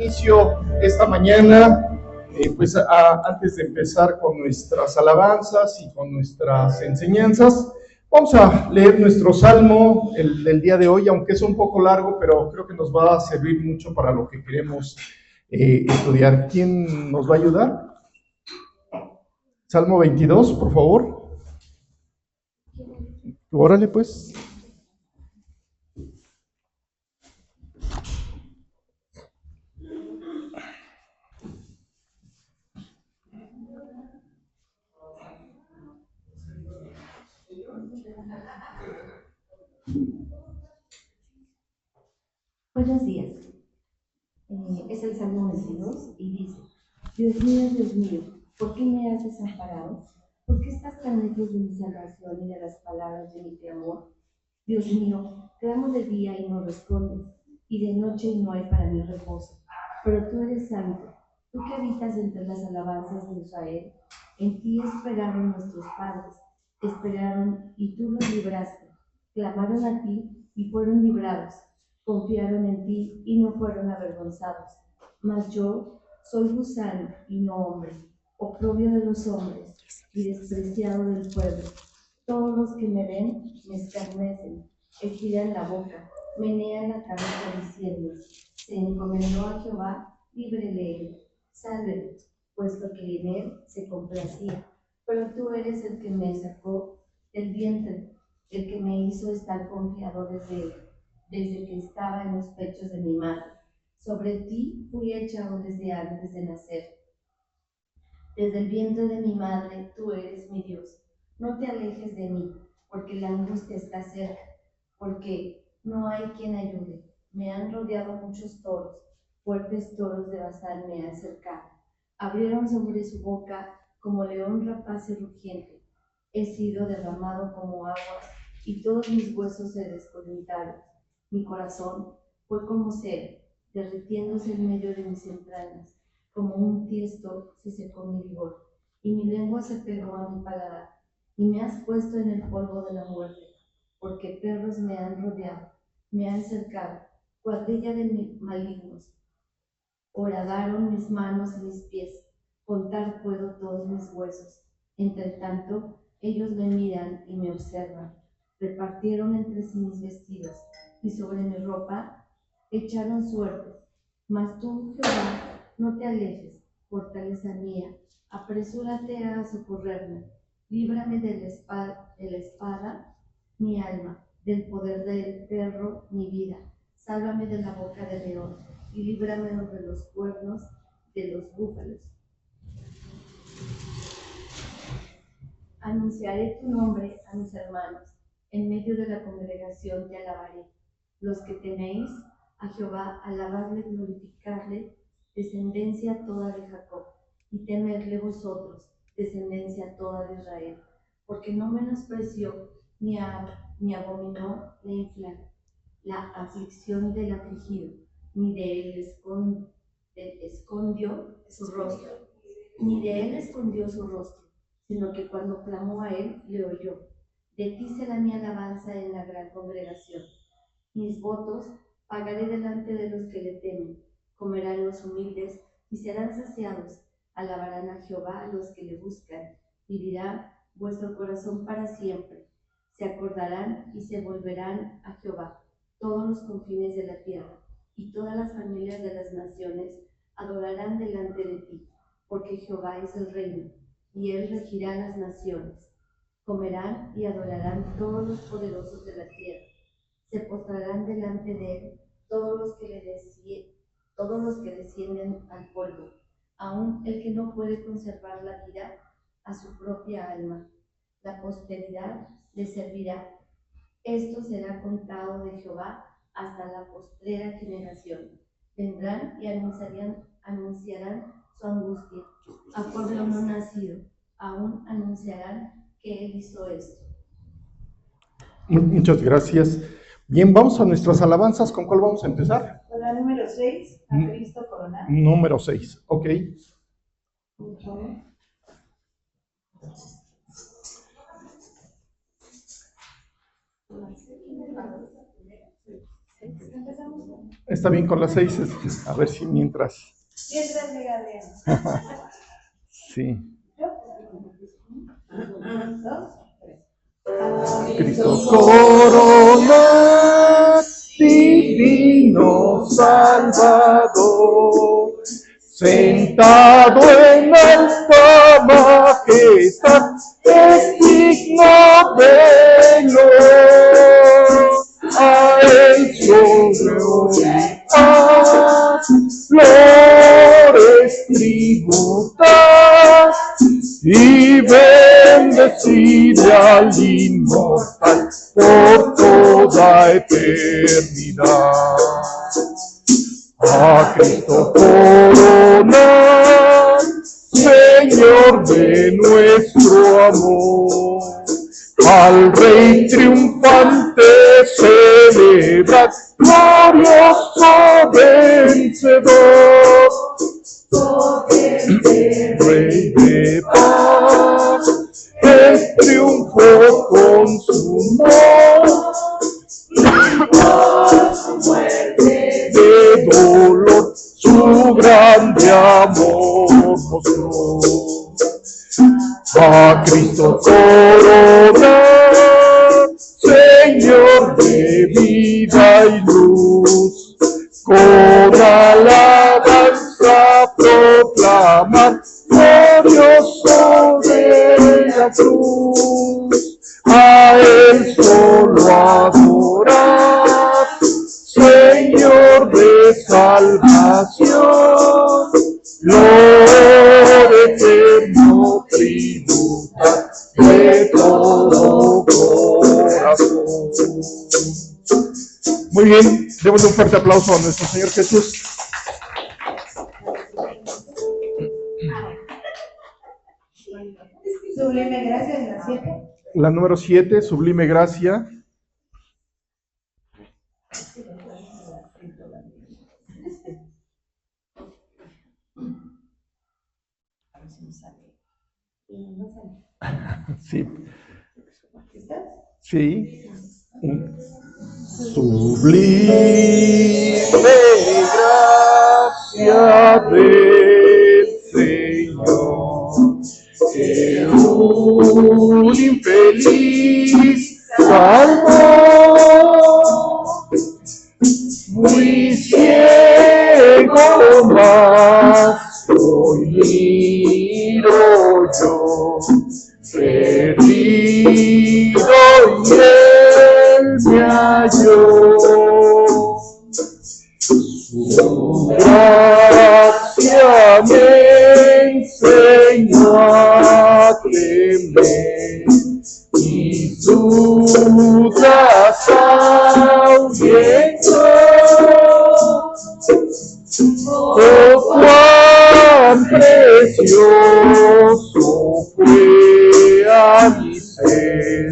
inicio esta mañana, antes de empezar con nuestras alabanzas y con nuestras enseñanzas, vamos a leer nuestro salmo del día de hoy, aunque es un poco largo, pero creo que nos va a servir mucho para lo que queremos estudiar. ¿Quién nos va a ayudar? Salmo 22, por favor. Órale, pues. Buenos días. Es el Salmo 22 y dice: Dios mío, ¿por qué me has desamparado? ¿Por qué estás tan lejos de mi salvación y de las palabras de mi clamor? Dios mío, clamo de día y no respondes, y de noche y no hay para mí reposo. Pero tú eres santo, tú que habitas entre las alabanzas de Israel. En ti esperaron nuestros padres, esperaron y tú los libraste. Clamaron a ti y fueron librados. Confiaron en ti y no fueron avergonzados. Mas yo soy gusano y no hombre, oprobio de los hombres y despreciado del pueblo. Todos los que me ven me escarnecen, estiran la boca, menean la cabeza diciendo: se encomendó a Jehová, líbrele él, sálvele, puesto que en él se complacía. Pero tú eres el que me sacó del vientre, el que me hizo estar confiado desde que estaba en los pechos de mi madre. Sobre ti fui echado desde antes de nacer. Desde el vientre de mi madre tú eres mi Dios. No te alejes de mí, porque la angustia está cerca, porque no hay quien ayude. Me han rodeado muchos toros, fuertes toros de Basán me han cercado. Abrieron sobre su boca como león rapaz y rugiente. He sido derramado como aguas y todos mis huesos se desconectaron. Mi corazón fue como cera, derritiéndose en medio de mis entrañas. Como un tiesto se secó mi vigor, y mi lengua se pegó a mi paladar, y me has puesto en el polvo de la muerte, porque perros me han rodeado, me han cercado, cuadrilla de malignos. Horadaron mis manos y mis pies, contar puedo todos mis huesos. Entre tanto, ellos me miran y me observan. Repartieron entre sí mis vestidos, y sobre mi ropa echaron suertes. Mas tú, Jehová, no te alejes, fortaleza mía, apresúrate a socorrerme. Líbrame de la espada, mi alma, del poder del perro, mi vida. Sálvame de la boca del león y líbrame de los cuernos de los búfalos. Anunciaré tu nombre a mis hermanos, en medio de la congregación te alabaré. Los que teméis a Jehová, alabadle, glorificadle, descendencia toda de Jacob, y temedle vosotros, descendencia toda de Israel, porque no menospreció ni abominó la aflicción del afligido, ni de él escondió su rostro, sino que cuando clamó a él, le oyó. De ti será mi alabanza en la gran congregación. Mis votos pagaré delante de los que le temen. Comerán los humildes y serán saciados. Alabarán a Jehová los que le buscan. Vivirá vuestro corazón para siempre. Se acordarán y se volverán a Jehová todos los confines de la tierra, y todas las familias de las naciones adorarán delante de ti, porque Jehová es el reino, y él regirá las naciones. Comerán y adorarán todos los poderosos de la tierra. Se postrarán delante de él todos los que descienden al polvo, aun el que no puede conservar la vida a su propia alma. La posteridad le servirá. Esto será contado de Jehová hasta la postrera generación. Vendrán y anunciarán su angustia. A pueblo no nacido, aún anunciarán que él hizo esto. Muchas gracias. Bien, vamos a nuestras alabanzas. ¿Con cuál vamos a empezar? Con la número 6, a Cristo coronado. Número 6, ok. Por favor. Está bien con las 6. A ver si mientras. Mientras me galeen. Sí. ¿Dos? Cristo corona, divino Salvador, sentado en alta majestad, es digno de gloria. A él sobre paz, flores tributar, y bendecirle al inmortal por toda eternidad. A Cristo coronar, Señor de nuestro amor, al Rey triunfante celebrar, glorioso vencedor. Rey de paz, el triunfo consumó, de dolor su grande amor mostró. A Cristo coronar, Señor de vida y luz, con alabanza proclamar, glorioso de la cruz. A él solo adorar, Señor de salvación, gloria eterno tributa de todo corazón. Muy bien, démosle un fuerte aplauso a nuestro Señor Jesús. Sublime gracia en la 7. La número 7, Sublime Gracia. Sí. Sí. Sublime gracia del Señor, que un infeliz salvó, muy ciego más hoy miro yo, perdido y él me halló. Su gracia me enseñó a temer y dudas ahuyentó. Oh, cuán precioso fue a mi ser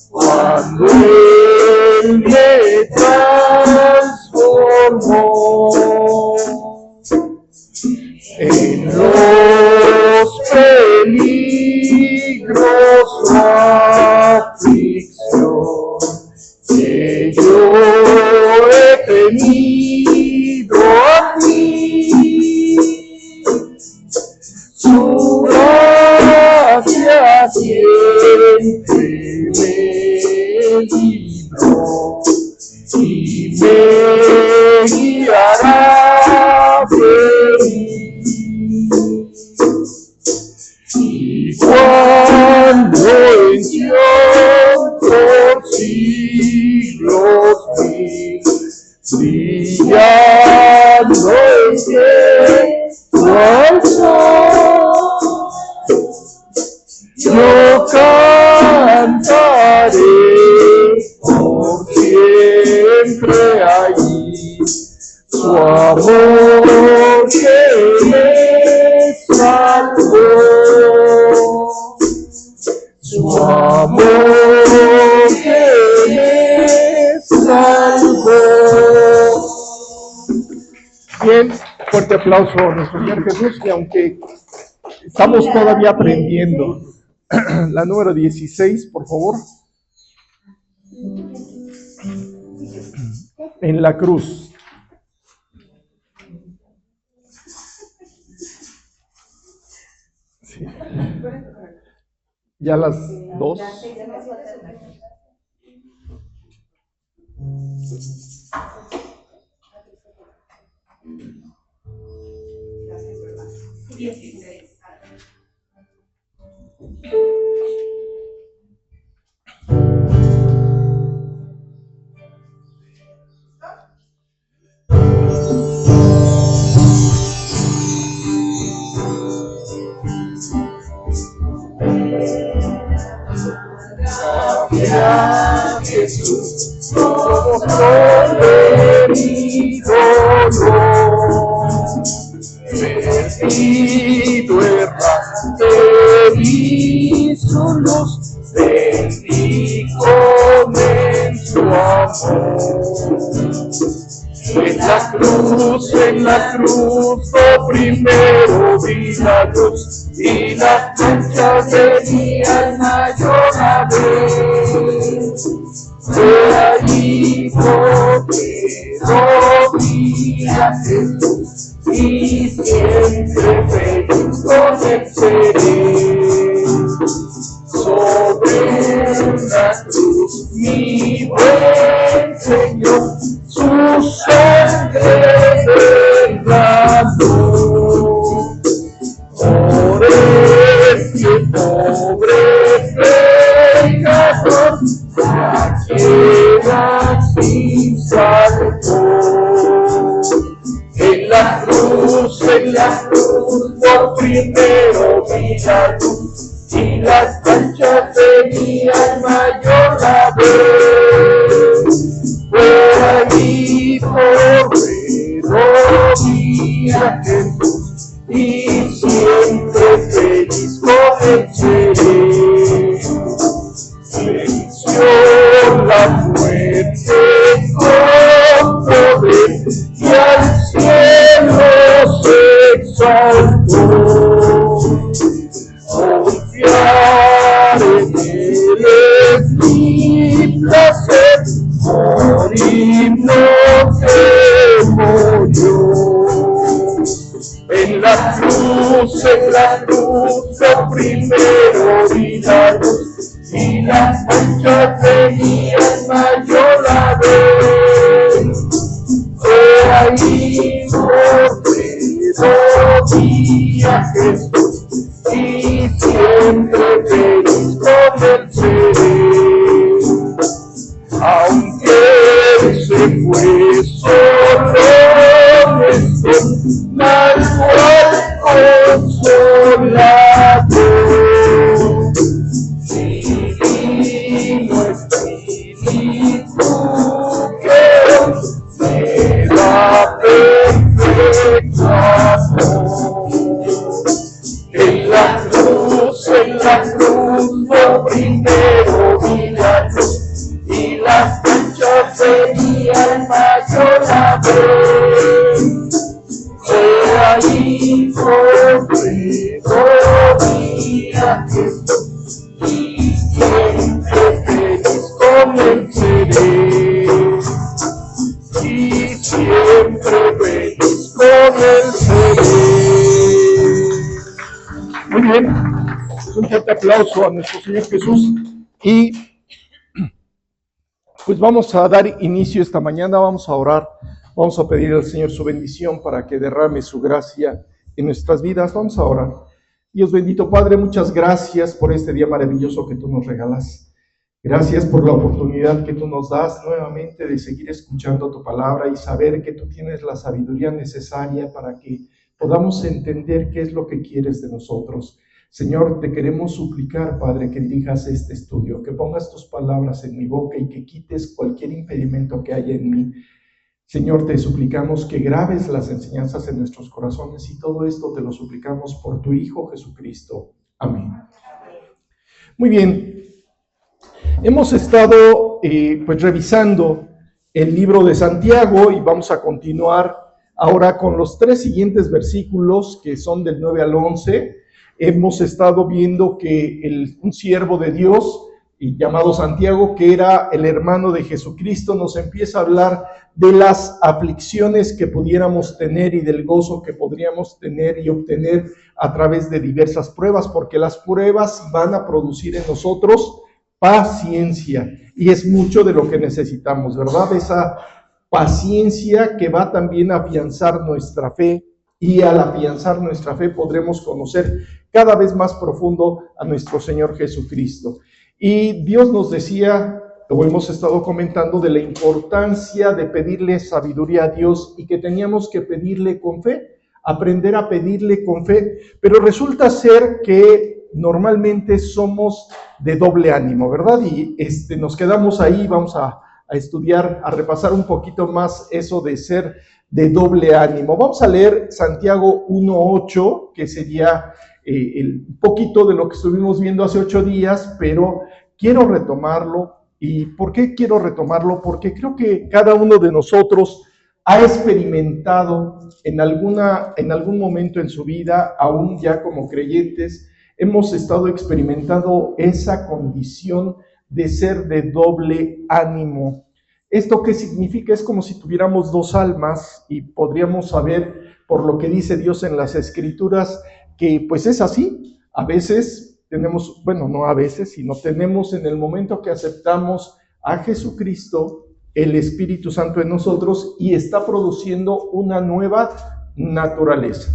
cuando él me transformó. En los peligros o aflicción que yo he tenido aquí, su gracia siempre me libró y me guiará feliz. Y cuando en Sion por siglos mil, brillando el cielo al sol, yo cantaré por siempre allí su amor que me salvó, su amor que me salvó. Bien, fuerte aplauso a nuestro Señor Jesús, que aunque estamos todavía aprendiendo. La número 16, por favor. en la cruz. Sí. Ya las 2. Gracias, Jesús, por de mi dolor. Bendito errante mis luz, bendí comenzó amor. En la cruz, lo primero vi la luz, y las manchas de mi alma yo la veo. Fue allí porque lo vi a Jesús, y siempre feliz con él seré. Sobre la cruz, mi buen Señor, su sangre derramó. Por este pobre pecador, ya queda sin salvo. En la cruz, por primero vi la luz, y las manchas de mi alma yo la veo. Fue allí por vi a Jesús, y siempre feliz con él seré. Venció la muerte con poder, y al cielo se exaltó. Confiar en él es mi placer, morir no temo yo. En la cruz, lo primero vi la luz, y las manchas de mi alma yo la veo. Fue ahí por vi a Jesús, y siempre feliz con él seré. Aunque él se fue, solo no estoy, mal cual consolador. Divino Espíritu que hoy me da perfecto amor. En la cruz, lo primero vi la luz, y las manchas de mi alma yo la veo. Fue allí por vi a Jesús, y siempre feliz con él seré. Y siempre feliz con él seré. Muy bien, un fuerte aplauso a nuestro Señor Jesús. Y pues vamos a dar inicio esta mañana, vamos a orar, vamos a pedir al Señor su bendición para que derrame su gracia en nuestras vidas. Vamos a orar. Dios bendito Padre, muchas gracias por este día maravilloso que tú nos regalas. Gracias por la oportunidad que tú nos das nuevamente de seguir escuchando tu palabra y saber que tú tienes la sabiduría necesaria para que podamos entender qué es lo que quieres de nosotros. Señor, te queremos suplicar, Padre, que dirijas este estudio, que pongas tus palabras en mi boca y que quites cualquier impedimento que haya en mí. Señor, te suplicamos que grabes las enseñanzas en nuestros corazones, y todo esto te lo suplicamos por tu Hijo Jesucristo. Amén. Muy bien. Hemos estado pues revisando el libro de Santiago, y vamos a continuar ahora con los 3 siguientes versículos, que son del 9 al 11. Hemos estado viendo que un siervo de Dios llamado Santiago, que era el hermano de Jesucristo, nos empieza a hablar de las aflicciones que pudiéramos tener y del gozo que podríamos tener y obtener a través de diversas pruebas, porque las pruebas van a producir en nosotros paciencia, y es mucho de lo que necesitamos, ¿verdad? Esa paciencia que va también a afianzar nuestra fe, y al afianzar nuestra fe podremos conocer cada vez más profundo a nuestro Señor Jesucristo. Y Dios nos decía, como hemos estado comentando, de la importancia de pedirle sabiduría a Dios y que teníamos que pedirle con fe, aprender a pedirle con fe, pero resulta ser que normalmente somos de doble ánimo, ¿verdad? Y nos quedamos ahí, vamos a estudiar, a repasar un poquito más eso de ser de doble ánimo. Vamos a leer Santiago 1:8, que sería un poquito de lo que estuvimos viendo hace 8 días, pero quiero retomarlo. ¿Y por qué quiero retomarlo? Porque creo que cada uno de nosotros ha experimentado en algún momento en su vida, aún ya como creyentes, hemos estado experimentando esa condición de ser de doble ánimo. ¿Esto qué significa? Es como si tuviéramos dos almas, y podríamos saber por lo que dice Dios en las Escrituras que pues es así. A veces tenemos, bueno, no a veces, sino tenemos en el momento que aceptamos a Jesucristo, el Espíritu Santo en nosotros, y está produciendo una nueva naturaleza.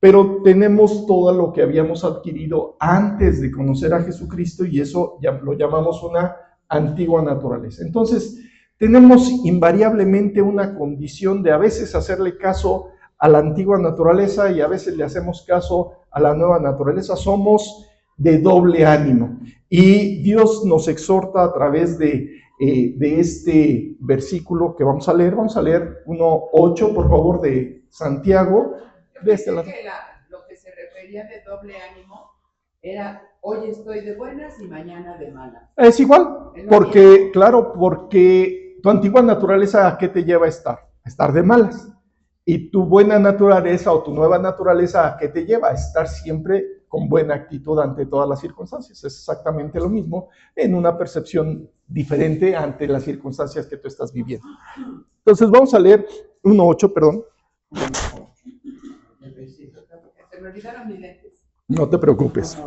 Pero tenemos todo lo que habíamos adquirido antes de conocer a Jesucristo, y eso ya lo llamamos una antigua naturaleza. Entonces, tenemos invariablemente una condición de a veces hacerle caso a la antigua naturaleza y a veces le hacemos caso a la nueva naturaleza. Somos de doble ánimo. Y Dios nos exhorta a través de este versículo que vamos a leer. Vamos a leer 1:8, por favor, de Santiago. Yo pensé que lo que se refería de doble ánimo era hoy estoy de buenas y mañana de malas. Es igual, porque, claro, porque tu antigua naturaleza, ¿a qué te lleva a estar? A estar de malas. Y tu buena naturaleza o tu nueva naturaleza, ¿a qué te lleva? A estar siempre con buena actitud ante todas las circunstancias. Es exactamente lo mismo, en una percepción diferente ante las circunstancias que tú estás viviendo. Entonces vamos a leer 1:8, perdón. Se me olvidaron mis lentes. No te preocupes.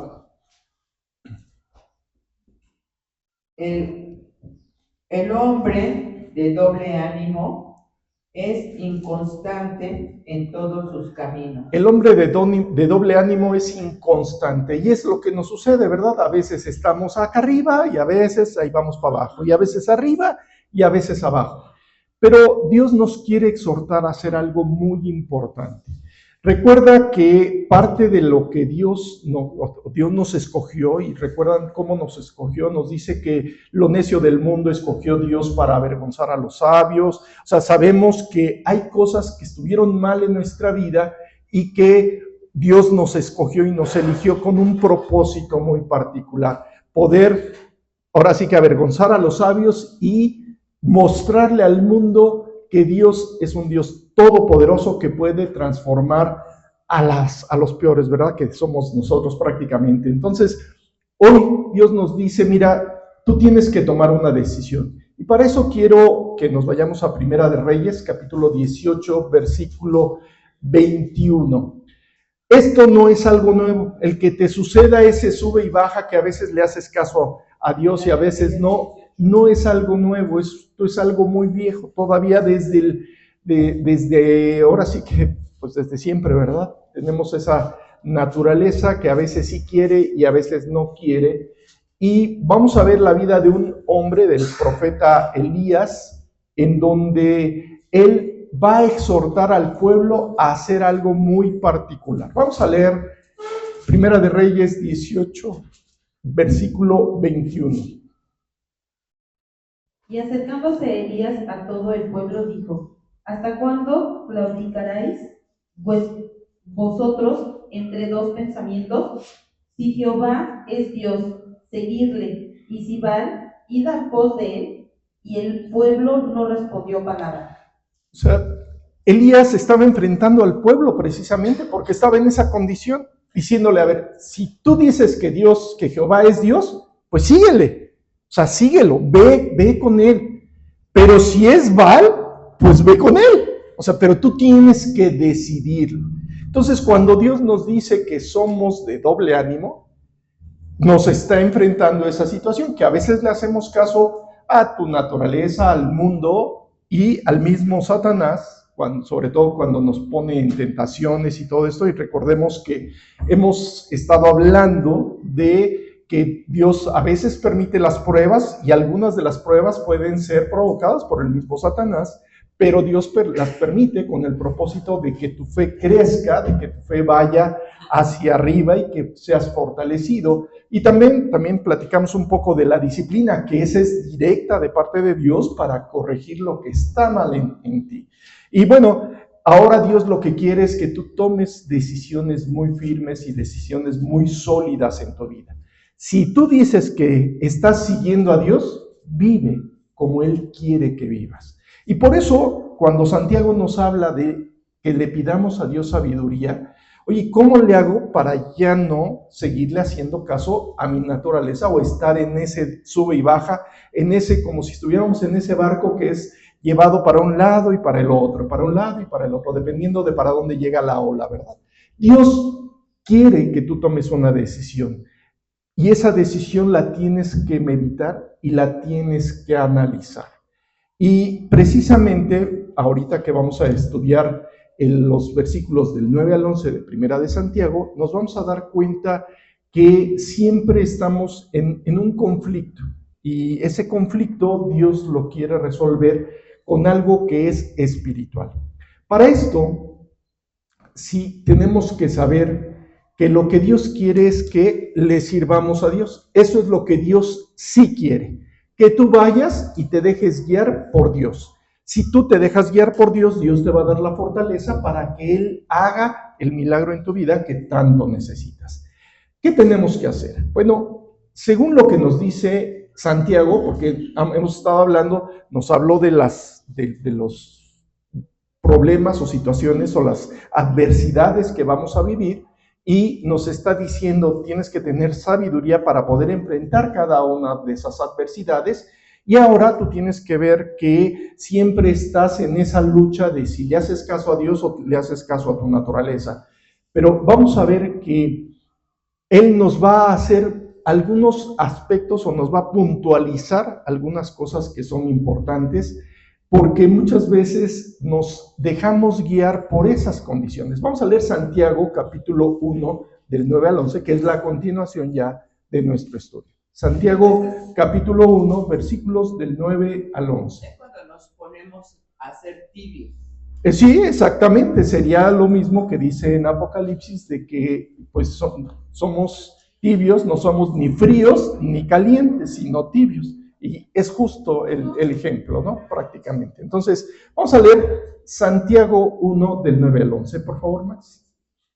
El hombre de doble ánimo es inconstante en todos sus caminos. El hombre de doble ánimo es inconstante, y es lo que nos sucede, ¿verdad? A veces estamos acá arriba y a veces ahí vamos para abajo, y a veces arriba y a veces abajo. Pero Dios nos quiere exhortar a hacer algo muy importante. Recuerda que parte de lo que Dios nos escogió, y recuerdan cómo nos escogió, nos dice que lo necio del mundo escogió Dios para avergonzar a los sabios. O sea, sabemos que hay cosas que estuvieron mal en nuestra vida y que Dios nos escogió y nos eligió con un propósito muy particular. Poder, ahora sí que avergonzar a los sabios y mostrarle al mundo que Dios es un Dios todopoderoso que puede transformar a los peores, ¿verdad? Que somos nosotros prácticamente. Entonces, hoy Dios nos dice, mira, tú tienes que tomar una decisión. Y para eso quiero que nos vayamos a Primera de Reyes, capítulo 18, versículo 21. Esto no es algo nuevo. El que te suceda ese sube y baja, que a veces le haces caso a Dios y a veces no es algo nuevo. Esto es algo muy viejo, todavía desde ahora sí que, pues desde siempre, ¿verdad? Tenemos esa naturaleza que a veces sí quiere y a veces no quiere. Y vamos a ver la vida de un hombre, del profeta Elías, en donde él va a exhortar al pueblo a hacer algo muy particular. Vamos a leer Primera de Reyes 18, versículo 21. Y acercándose Elías a todo el pueblo dijo: ¿Hasta cuándo claudicaréis vosotros entre dos pensamientos? Si Jehová es Dios, seguidle, y si Baal, id en pos de él. Y el pueblo no respondió palabra. O sea, Elías estaba enfrentando al pueblo precisamente porque estaba en esa condición, diciéndole, a ver, si tú dices que Jehová es Dios, pues síguele. sea, síguelo, ve con él. Pero si es Baal, pues ve con él. O sea, pero tú tienes que decidirlo. Entonces, cuando Dios nos dice que somos de doble ánimo, nos está enfrentando a esa situación, que a veces le hacemos caso a tu naturaleza, al mundo y al mismo Satanás, sobre todo cuando nos pone en tentaciones y todo esto. Y recordemos que hemos estado hablando de que Dios a veces permite las pruebas, y algunas de las pruebas pueden ser provocadas por el mismo Satanás, pero Dios las permite con el propósito de que tu fe crezca, de que tu fe vaya hacia arriba y que seas fortalecido. Y también platicamos un poco de la disciplina, que esa es directa de parte de Dios para corregir lo que está mal en ti. Y bueno, ahora Dios lo que quiere es que tú tomes decisiones muy firmes y decisiones muy sólidas en tu vida. Si tú dices que estás siguiendo a Dios, vive como Él quiere que vivas. Y por eso, cuando Santiago nos habla de que le pidamos a Dios sabiduría, oye, ¿cómo le hago para ya no seguirle haciendo caso a mi naturaleza o estar en ese sube y baja, en ese, como si estuviéramos en ese barco que es llevado para un lado y para el otro, para un lado y para el otro, dependiendo de para dónde llega la ola, ¿verdad? Dios quiere que tú tomes una decisión, y esa decisión la tienes que meditar y la tienes que analizar. Y precisamente ahorita que vamos a estudiar los versículos del 9 al 11 de Primera de Santiago, nos vamos a dar cuenta que siempre estamos en un conflicto, y ese conflicto Dios lo quiere resolver con algo que es espiritual. Para esto, sí tenemos que saber que lo que Dios quiere es que le sirvamos a Dios. Eso es lo que Dios sí quiere, que tú vayas y te dejes guiar por Dios. Si tú te dejas guiar por Dios, Dios te va a dar la fortaleza para que Él haga el milagro en tu vida que tanto necesitas. ¿Qué tenemos que hacer? Bueno, según lo que nos dice Santiago, porque hemos estado hablando, nos habló de los problemas o situaciones o las adversidades que vamos a vivir, y nos está diciendo, tienes que tener sabiduría para poder enfrentar cada una de esas adversidades. Y ahora tú tienes que ver que siempre estás en esa lucha de si le haces caso a Dios o le haces caso a tu naturaleza. Pero vamos a ver que Él nos va a hacer algunos aspectos o nos va a puntualizar algunas cosas que son importantes, porque muchas veces nos dejamos guiar por esas condiciones. Vamos a leer Santiago capítulo 1 del 9 al 11, que es la continuación ya de nuestro estudio. Santiago capítulo 1, versículos del 9 al 11. Es cuando nos ponemos a ser tibios. Sí, exactamente, sería lo mismo que dice en Apocalipsis, de que pues somos tibios, no somos ni fríos ni calientes, sino tibios. Y es justo el ejemplo, ¿no? Prácticamente. Entonces, vamos a leer Santiago 1 del 9 al 11, por favor, Max.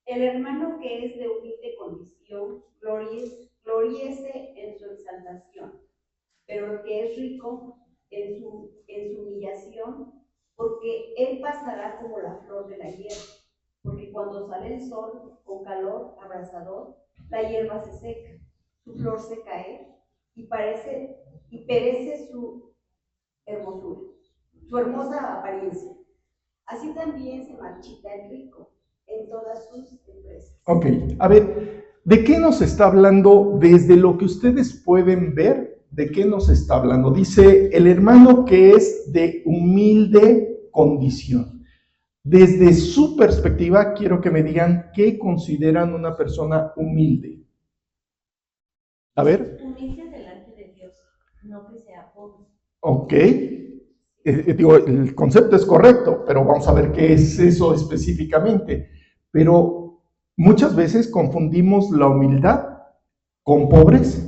El hermano que es de humilde condición, gloríese en su exaltación, pero el que es rico en su humillación, porque él pasará como la flor de la hierba, porque cuando sale el sol con calor abrasador, la hierba se seca, su flor se cae y perece su hermosura, su hermosa apariencia. Así también se marchita el rico en todas sus empresas. Ok, a ver, ¿de qué nos está hablando desde lo que ustedes pueden ver? ¿De qué nos está hablando? Dice, el hermano que es de humilde condición. Desde su perspectiva, quiero que me digan qué consideran una persona humilde. A ver. Humilde delante de Dios, no que sea pobre. Ok. Digo, el concepto es correcto, pero vamos a ver qué es eso específicamente. Pero muchas veces confundimos la humildad con pobreza,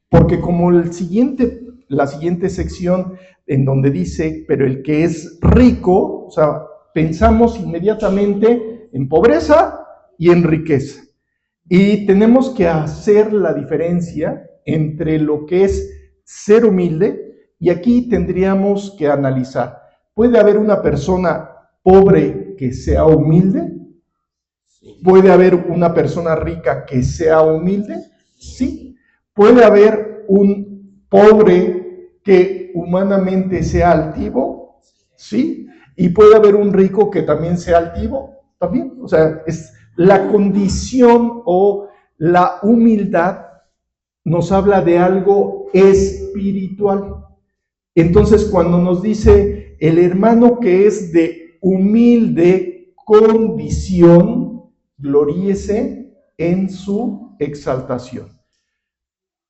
porque como la siguiente sección en donde dice, pero el que es rico, o sea, pensamos inmediatamente en pobreza y en riqueza. Y tenemos que hacer la diferencia entre lo que es ser humilde, y aquí tendríamos que analizar, ¿puede haber una persona pobre que sea humilde? ¿Puede haber una persona rica que sea humilde? Sí. ¿Puede haber un pobre que humanamente sea altivo, ¿sí? Y puede haber un rico que también sea altivo, también. O sea, es la condición o la humildad nos habla de algo espiritual. Entonces, cuando nos dice el hermano que es de humilde condición, gloríese en su exaltación.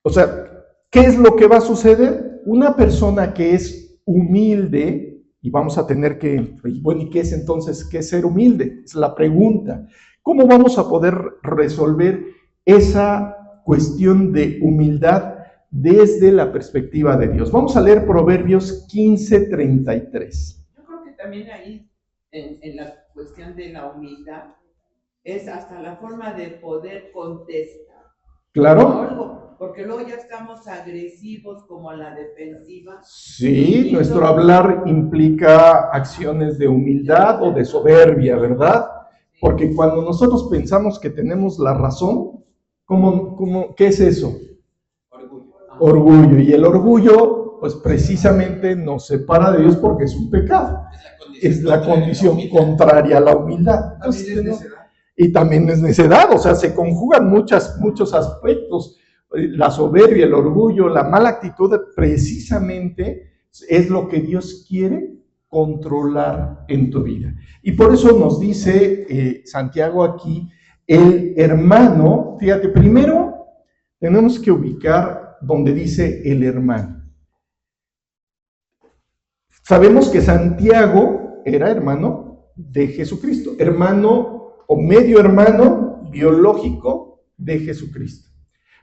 O sea, ¿qué es lo que va a suceder? Una persona que es humilde, y vamos a tener que, bueno, ¿y qué es entonces? ¿Qué es ser humilde? Es la pregunta. ¿Cómo vamos a poder resolver esa cuestión de humildad desde la perspectiva de Dios? Vamos a leer Proverbios 15:33. Yo creo que también ahí, en la cuestión de la humildad, es hasta la forma de poder contestar. ¿Claro? Algo, porque luego ya estamos agresivos como a la defensiva. Sí, nuestro hablar implica acciones de humildad o de soberbia, ¿verdad? Porque cuando nosotros pensamos que tenemos la razón, ¿qué es eso? Orgullo. Y el orgullo, pues precisamente nos separa de Dios porque es un pecado. Es la condición contraria a la humildad. Entonces, y también es necedad, o sea, se conjugan muchos aspectos. La soberbia, el orgullo, la mala actitud, precisamente es lo que Dios quiere controlar en tu vida. Y por eso nos dice Santiago aquí, el hermano, fíjate, primero tenemos que ubicar donde dice el hermano. Sabemos que Santiago era hermano de Jesucristo, hermano o medio hermano biológico de Jesucristo.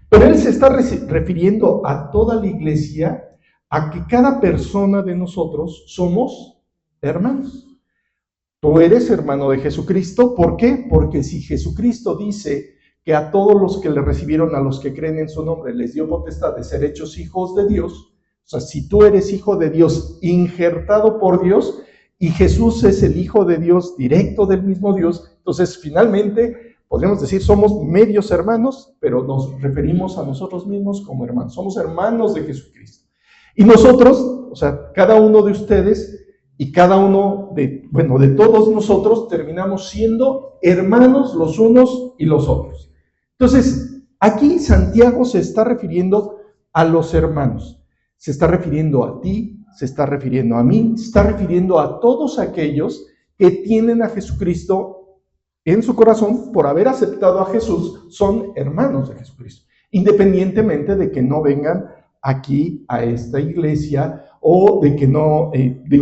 Pero él se está refiriendo a toda la iglesia, a que cada persona de nosotros somos hermanos. Tú eres hermano de Jesucristo, ¿por qué? Porque si Jesucristo dice que a todos los que le recibieron, a los que creen en su nombre, les dio potestad de ser hechos hijos de Dios, o sea, si tú eres hijo de Dios, injertado por Dios, y Jesús es el Hijo de Dios, directo del mismo Dios, entonces finalmente podríamos decir somos medios hermanos, pero nos referimos a nosotros mismos como hermanos, somos hermanos de Jesucristo. Y nosotros, o sea, cada uno de ustedes y cada uno de todos nosotros terminamos siendo hermanos los unos y los otros. Entonces, aquí Santiago se está refiriendo a los hermanos, se está refiriendo a ti, se está refiriendo a mí, se está refiriendo a todos aquellos que tienen a Jesucristo en su corazón por haber aceptado a Jesús, son hermanos de Jesucristo, independientemente de que no vengan aquí a esta iglesia o de que no,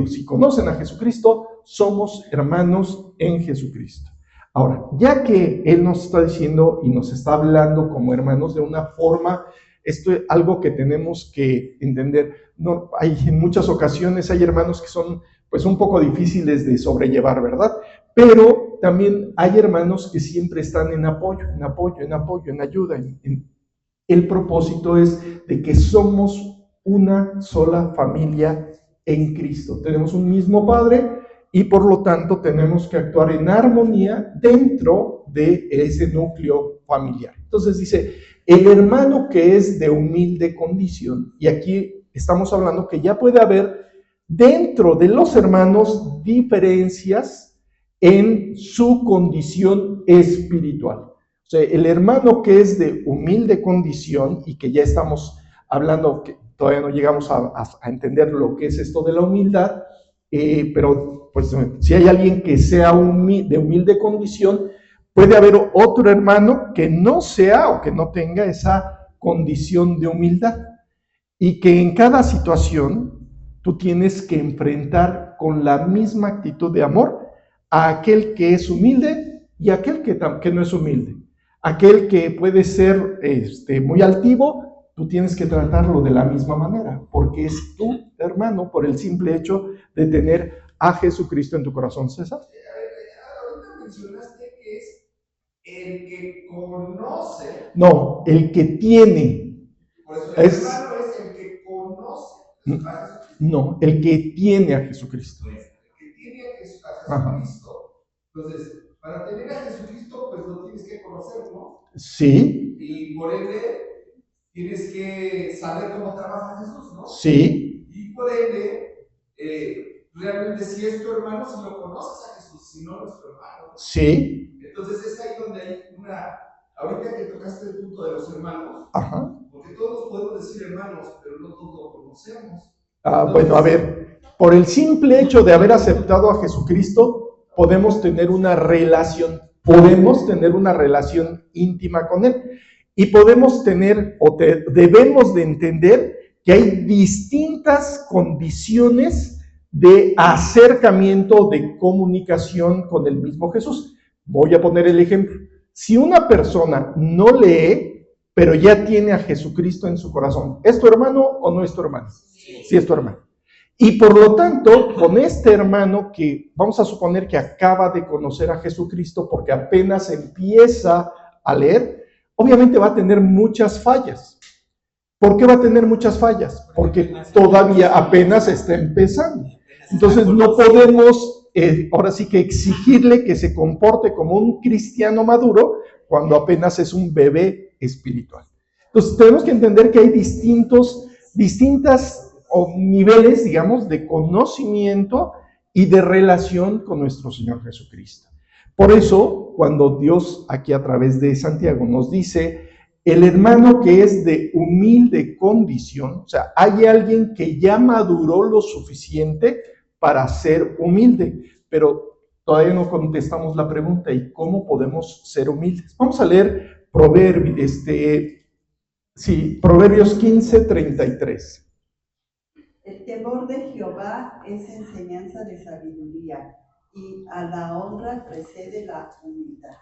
si conocen a Jesucristo, somos hermanos en Jesucristo. Ahora, ya que Él nos está diciendo y nos está hablando como hermanos de una forma, esto es algo que tenemos que entender. No, en muchas ocasiones hay hermanos que son pues un poco difíciles de sobrellevar, ¿verdad? Pero también hay hermanos que siempre están en apoyo, en ayuda. El propósito es de que somos una sola familia en Cristo. Tenemos un mismo Padre y por lo tanto tenemos que actuar en armonía dentro de ese núcleo familiar. Entonces dice, el hermano que es de humilde condición, y aquí estamos hablando que ya puede haber dentro de los hermanos diferencias en su condición espiritual. O sea, el hermano que es de humilde condición y que ya estamos hablando, que todavía no llegamos a entender lo que es esto de la humildad, pero pues si hay alguien que sea de humilde condición, puede haber otro hermano que no sea o que no tenga esa condición de humildad y que en cada situación tú tienes que enfrentar con la misma actitud de amor a aquel que es humilde y a aquel que no es humilde. Aquel que puede ser muy altivo, tú tienes que tratarlo de la misma manera, porque es tu hermano por el simple hecho de tener a Jesucristo en tu corazón. César. Ahorita mencionaste que es el que conoce. No, el que tiene. Por eso el hermano es el que conoce a Jesucristo. No, el que tiene a Jesucristo. El que tiene a Jesucristo. Entonces, para tener a Jesucristo, pues lo tienes que conocer, ¿no? Sí. Y por ende, tienes que saber cómo trabaja Jesús, ¿no? Sí. Y por ende, realmente si es tu hermano, si lo conoces a Jesús, si no, no es tu hermano. Sí. Entonces es ahí donde hay ahorita que tocaste el punto de los hermanos, Ajá. porque todos podemos decir hermanos, pero no todos lo conocemos. Bueno, a ver, por el simple hecho de haber aceptado a Jesucristo, podemos tener una relación íntima con Él. Y podemos tener, debemos de entender que hay distintas condiciones de acercamiento, de comunicación con el mismo Jesús. Voy a poner el ejemplo. Si una persona no lee, pero ya tiene a Jesucristo en su corazón, ¿es tu hermano o no es tu hermano? Sí es tu hermano. Y por lo tanto, con este hermano que vamos a suponer que acaba de conocer a Jesucristo porque apenas empieza a leer, obviamente va a tener muchas fallas. ¿Por qué va a tener muchas fallas? Porque todavía apenas está empezando. Entonces no podemos, ahora sí que exigirle que se comporte como un cristiano maduro cuando apenas es un bebé espiritual. Entonces tenemos que entender que hay distintas niveles, digamos, de conocimiento y de relación con nuestro Señor Jesucristo. Por eso, cuando Dios aquí a través de Santiago nos dice, el hermano que es de humilde condición, o sea, hay alguien que ya maduró lo suficiente para ser humilde, pero todavía no contestamos la pregunta, ¿y cómo podemos ser humildes? Vamos a leer Proverbios 15:33. El temor de Jehová es enseñanza de sabiduría, y a la honra precede la humildad.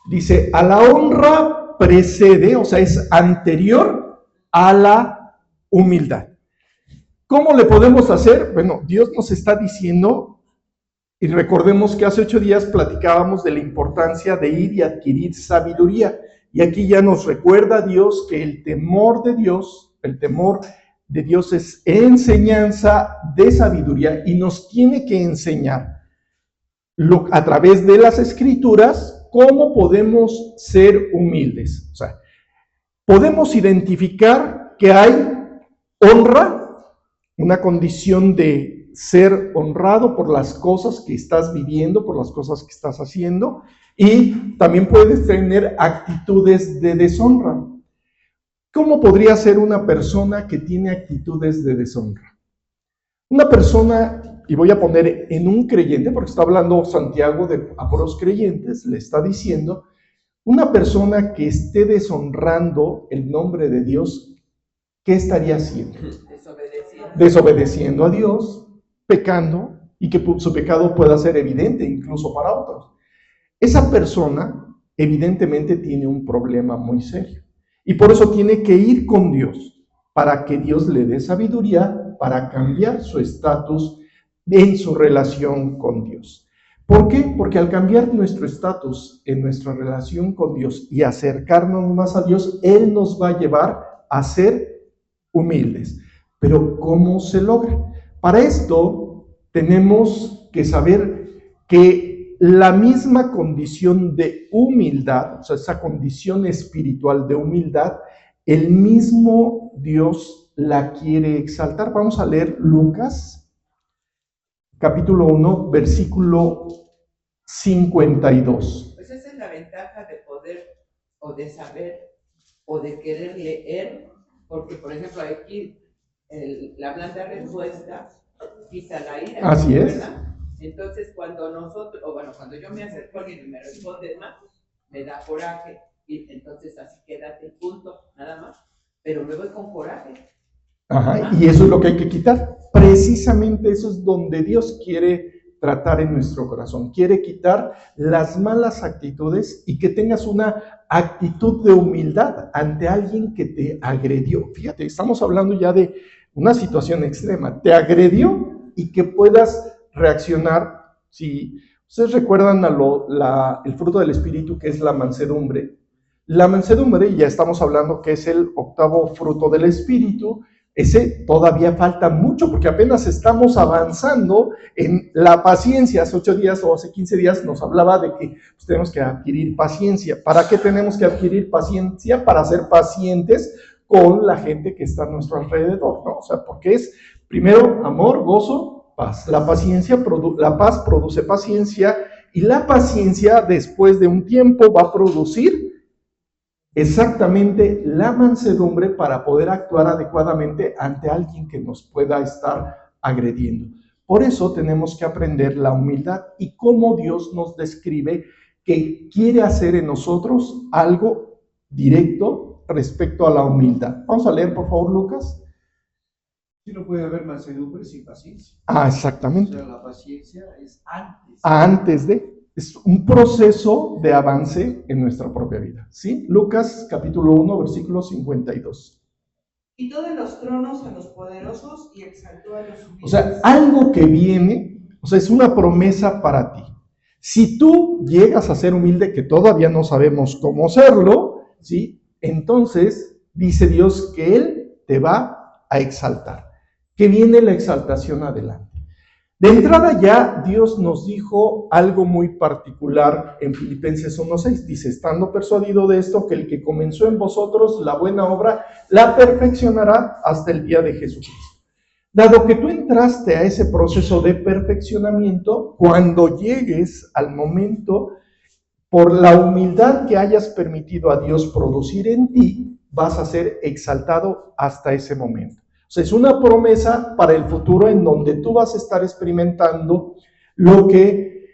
Dice, a la honra precede, o sea, es anterior a la humildad. ¿Cómo le podemos hacer? Bueno, Dios nos está diciendo, y recordemos que hace 8 días platicábamos de la importancia de ir y adquirir sabiduría. Y aquí ya nos recuerda Dios que el temor de Dios es enseñanza de sabiduría y nos tiene que enseñar a través de las Escrituras cómo podemos ser humildes. O sea, podemos identificar que hay honra, una condición de ser honrado por las cosas que estás viviendo, por las cosas que estás haciendo, y también puedes tener actitudes de deshonra. ¿Cómo podría ser una persona que tiene actitudes de deshonra? Una persona, y voy a poner en un creyente, porque está hablando Santiago a puros creyentes, le está diciendo, una persona que esté deshonrando el nombre de Dios, ¿qué estaría haciendo? Desobedeciendo a Dios, pecando, y que su pecado pueda ser evidente incluso para otros. Esa persona evidentemente tiene un problema muy serio. Y por eso tiene que ir con Dios, para que Dios le dé sabiduría para cambiar su estatus en su relación con Dios. ¿Por qué? Porque al cambiar nuestro estatus en nuestra relación con Dios y acercarnos más a Dios, Él nos va a llevar a ser humildes. Pero ¿cómo se logra? Para esto tenemos que saber que la misma condición de humildad, o sea, esa condición espiritual de humildad, el mismo Dios la quiere exaltar. Vamos a leer Lucas, capítulo 1, versículo 52. Pues esa es la ventaja de poder, o de saber, o de querer leer, porque, por ejemplo, aquí la blanda respuesta quita la ira. Así es. ¿Verdad? Entonces, cuando yo me acerco a alguien y me responde más, me da coraje, y entonces así quédate, punto, nada más, pero me voy con coraje. Ajá, y eso es lo que hay que quitar. Precisamente eso es donde Dios quiere tratar en nuestro corazón. Quiere quitar las malas actitudes y que tengas una actitud de humildad ante alguien que te agredió. Fíjate, estamos hablando ya de una situación extrema. Te agredió y que puedas reaccionar. Si ustedes recuerdan el fruto del Espíritu, que es la mansedumbre. La mansedumbre, ya estamos hablando que es el 8º fruto del Espíritu. Ese todavía falta mucho porque apenas estamos avanzando en la paciencia. Hace 8 días o hace 15 días nos hablaba de que pues, tenemos que adquirir paciencia. ¿Para qué tenemos que adquirir paciencia? Para ser pacientes con la gente que está a nuestro alrededor, ¿no? O sea, porque es Primero, amor, gozo, paz. La paz produce paciencia, y la paciencia después de un tiempo va a producir exactamente la mansedumbre para poder actuar adecuadamente ante alguien que nos pueda estar agrediendo. Por eso tenemos que aprender la humildad y cómo Dios nos describe que quiere hacer en nosotros algo directo respecto a la humildad. Vamos a leer, por favor, Lucas. Sí, no puede haber mansedumbre sin paciencia. Exactamente. O sea, la paciencia es antes. Antes de. Es un proceso de avance en nuestra propia vida. ¿Sí? Lucas capítulo 1, versículo 52. Quitó de los tronos a los poderosos y exaltó a los humildes. O sea, algo que viene, o sea, es una promesa para ti. Si tú llegas a ser humilde, que todavía no sabemos cómo serlo, ¿sí? Entonces dice Dios que Él te va a exaltar, que viene la exaltación adelante. De entrada ya Dios nos dijo algo muy particular en Filipenses 1:6. Dice, estando persuadido de esto, que el que comenzó en vosotros la buena obra, la perfeccionará hasta el día de Jesucristo. Dado que tú entraste a ese proceso de perfeccionamiento, cuando llegues al momento, por la humildad que hayas permitido a Dios producir en ti, vas a ser exaltado hasta ese momento. O sea, es una promesa para el futuro en donde tú vas a estar experimentando lo que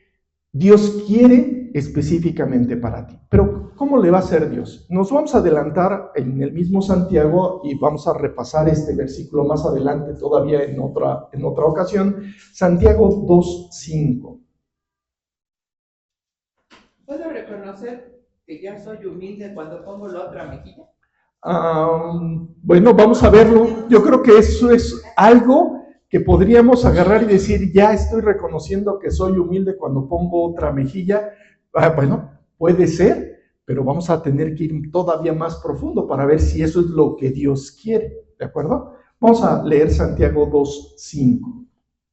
Dios quiere específicamente para ti. Pero, ¿cómo le va a hacer Dios? Nos vamos a adelantar en el mismo Santiago y vamos a repasar este versículo más adelante todavía en otra ocasión. Santiago 2:5. ¿Puedo reconocer que ya soy humilde cuando pongo la otra mejilla? Bueno, vamos a verlo. Yo creo que eso es algo que podríamos agarrar y decir, ya estoy reconociendo que soy humilde cuando pongo otra mejilla. Bueno, puede ser, pero vamos a tener que ir todavía más profundo para ver si eso es lo que Dios quiere, ¿de acuerdo? Vamos a leer Santiago 2:5.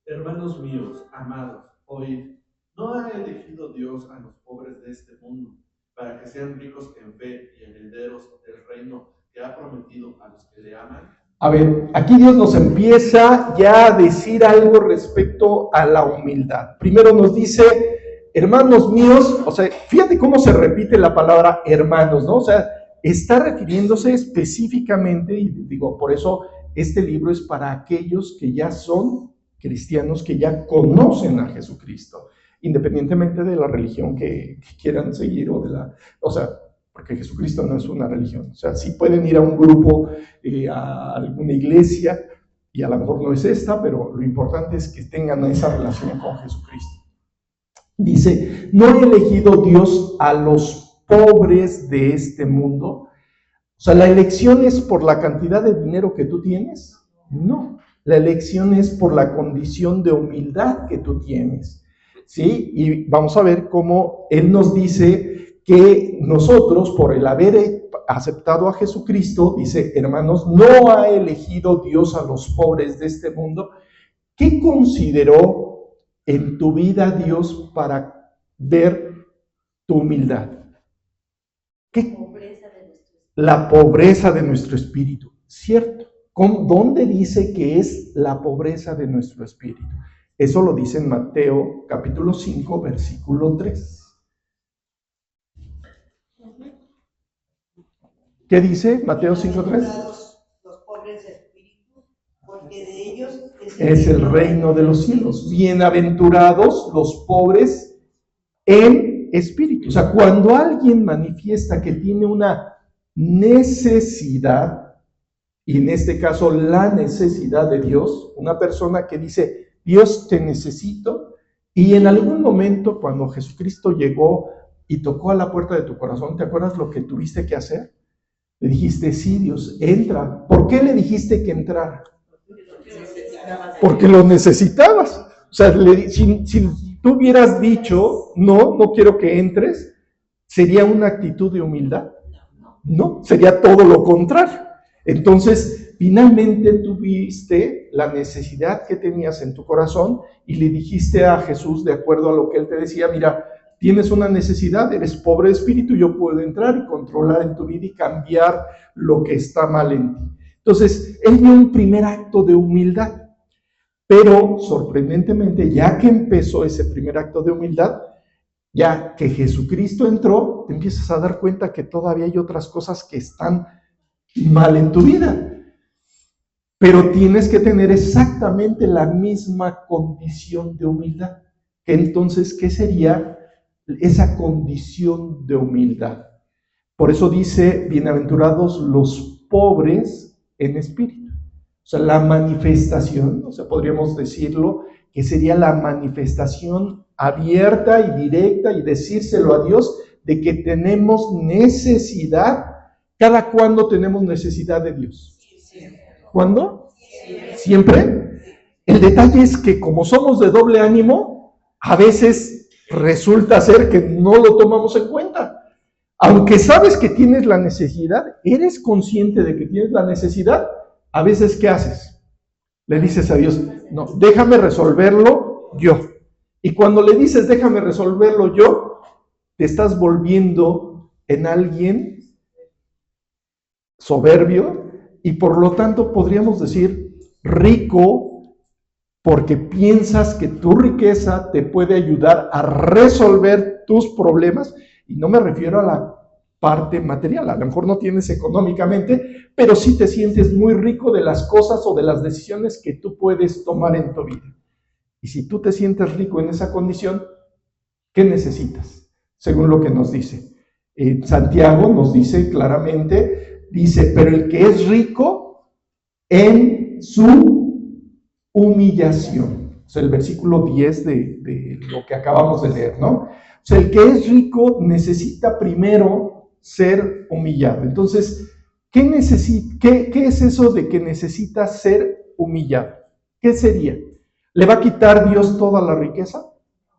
Hermanos míos, amados, oíd, ¿no ha elegido Dios a los pobres de este mundo para que sean ricos en fe y herederos del reino que ha prometido a los que le aman? A ver, aquí Dios nos empieza ya a decir algo respecto a la humildad. Primero nos dice, hermanos míos, o sea, fíjate cómo se repite la palabra hermanos, ¿no? O sea, está refiriéndose específicamente, y digo, por eso este libro es para aquellos que ya son cristianos, que ya conocen a Jesucristo, independientemente de la religión que quieran seguir o sea, porque Jesucristo no es una religión. O sea, sí pueden ir a un grupo, a alguna iglesia, y a lo mejor no es esta, pero lo importante es que tengan esa relación con Jesucristo. Dice, ¿no ha elegido Dios a los pobres de este mundo? O sea, ¿la elección es por la cantidad de dinero que tú tienes? No, la elección es por la condición de humildad que tú tienes. ¿Sí? Y vamos a ver cómo Él nos dice que nosotros, por el haber aceptado a Jesucristo, dice, hermanos, no ha elegido Dios a los pobres de este mundo. ¿Qué consideró en tu vida Dios para ver tu humildad? ¿Qué? La pobreza de nuestro espíritu, ¿cierto? ¿Dónde dice que es la pobreza de nuestro espíritu? Eso lo dice en Mateo capítulo 5, versículo 3. ¿Qué dice Mateo 5:3? Los pobres de espíritu, porque de ellos es el reino de los cielos. Bienaventurados los pobres en espíritu. O sea, cuando alguien manifiesta que tiene una necesidad, y en este caso la necesidad de Dios, una persona que dice, Dios te necesito, y en algún momento cuando Jesucristo llegó y tocó a la puerta de tu corazón, ¿te acuerdas lo que tuviste que hacer? Le dijiste, sí, Dios, entra. ¿Por qué le dijiste que entrara? Porque lo necesitabas. O sea, si tú hubieras dicho, no quiero que entres, ¿sería una actitud de humildad? No, sería todo lo contrario. Entonces, finalmente tuviste la necesidad que tenías en tu corazón y le dijiste a Jesús, de acuerdo a lo que Él te decía, mira, tienes una necesidad, eres pobre de espíritu, yo puedo entrar y controlar en tu vida y cambiar lo que está mal en ti. Entonces, Él dio un primer acto de humildad. Pero sorprendentemente, ya que empezó ese primer acto de humildad, ya que Jesucristo entró, te empiezas a dar cuenta que todavía hay otras cosas que están mal en tu vida. Pero tienes que tener exactamente la misma condición de humildad. Entonces, ¿qué sería esa condición de humildad? Por eso dice, bienaventurados los pobres en espíritu. O sea, la manifestación, o sea, podríamos decirlo, que sería la manifestación abierta y directa y decírselo a Dios de que tenemos necesidad. ¿Cada cuándo tenemos necesidad de Dios? ¿Cuándo? ¿Siempre? El detalle es que como somos de doble ánimo, a veces resulta ser que no lo tomamos en cuenta. Aunque sabes que tienes la necesidad, eres consciente de que tienes la necesidad, a veces ¿qué haces? Le dices a Dios, no, déjame resolverlo yo. Y cuando le dices, déjame resolverlo yo, te estás volviendo en alguien soberbio y por lo tanto podríamos decir rico porque piensas que tu riqueza te puede ayudar a resolver tus problemas. Y no me refiero a la parte material, a lo mejor no tienes económicamente, pero sí te sientes muy rico de las cosas o de las decisiones que tú puedes tomar en tu vida. Y si tú te sientes rico en esa condición, ¿qué necesitas? Según lo que nos dice. Santiago nos dice claramente, dice, pero el que es rico en su humillación. O sea, el versículo 10 de lo que acabamos de leer, ¿no? O sea, el que es rico necesita primero ser humillado. Entonces, ¿qué es eso de que necesita ser humillado? ¿Qué sería? ¿Le va a quitar Dios toda la riqueza?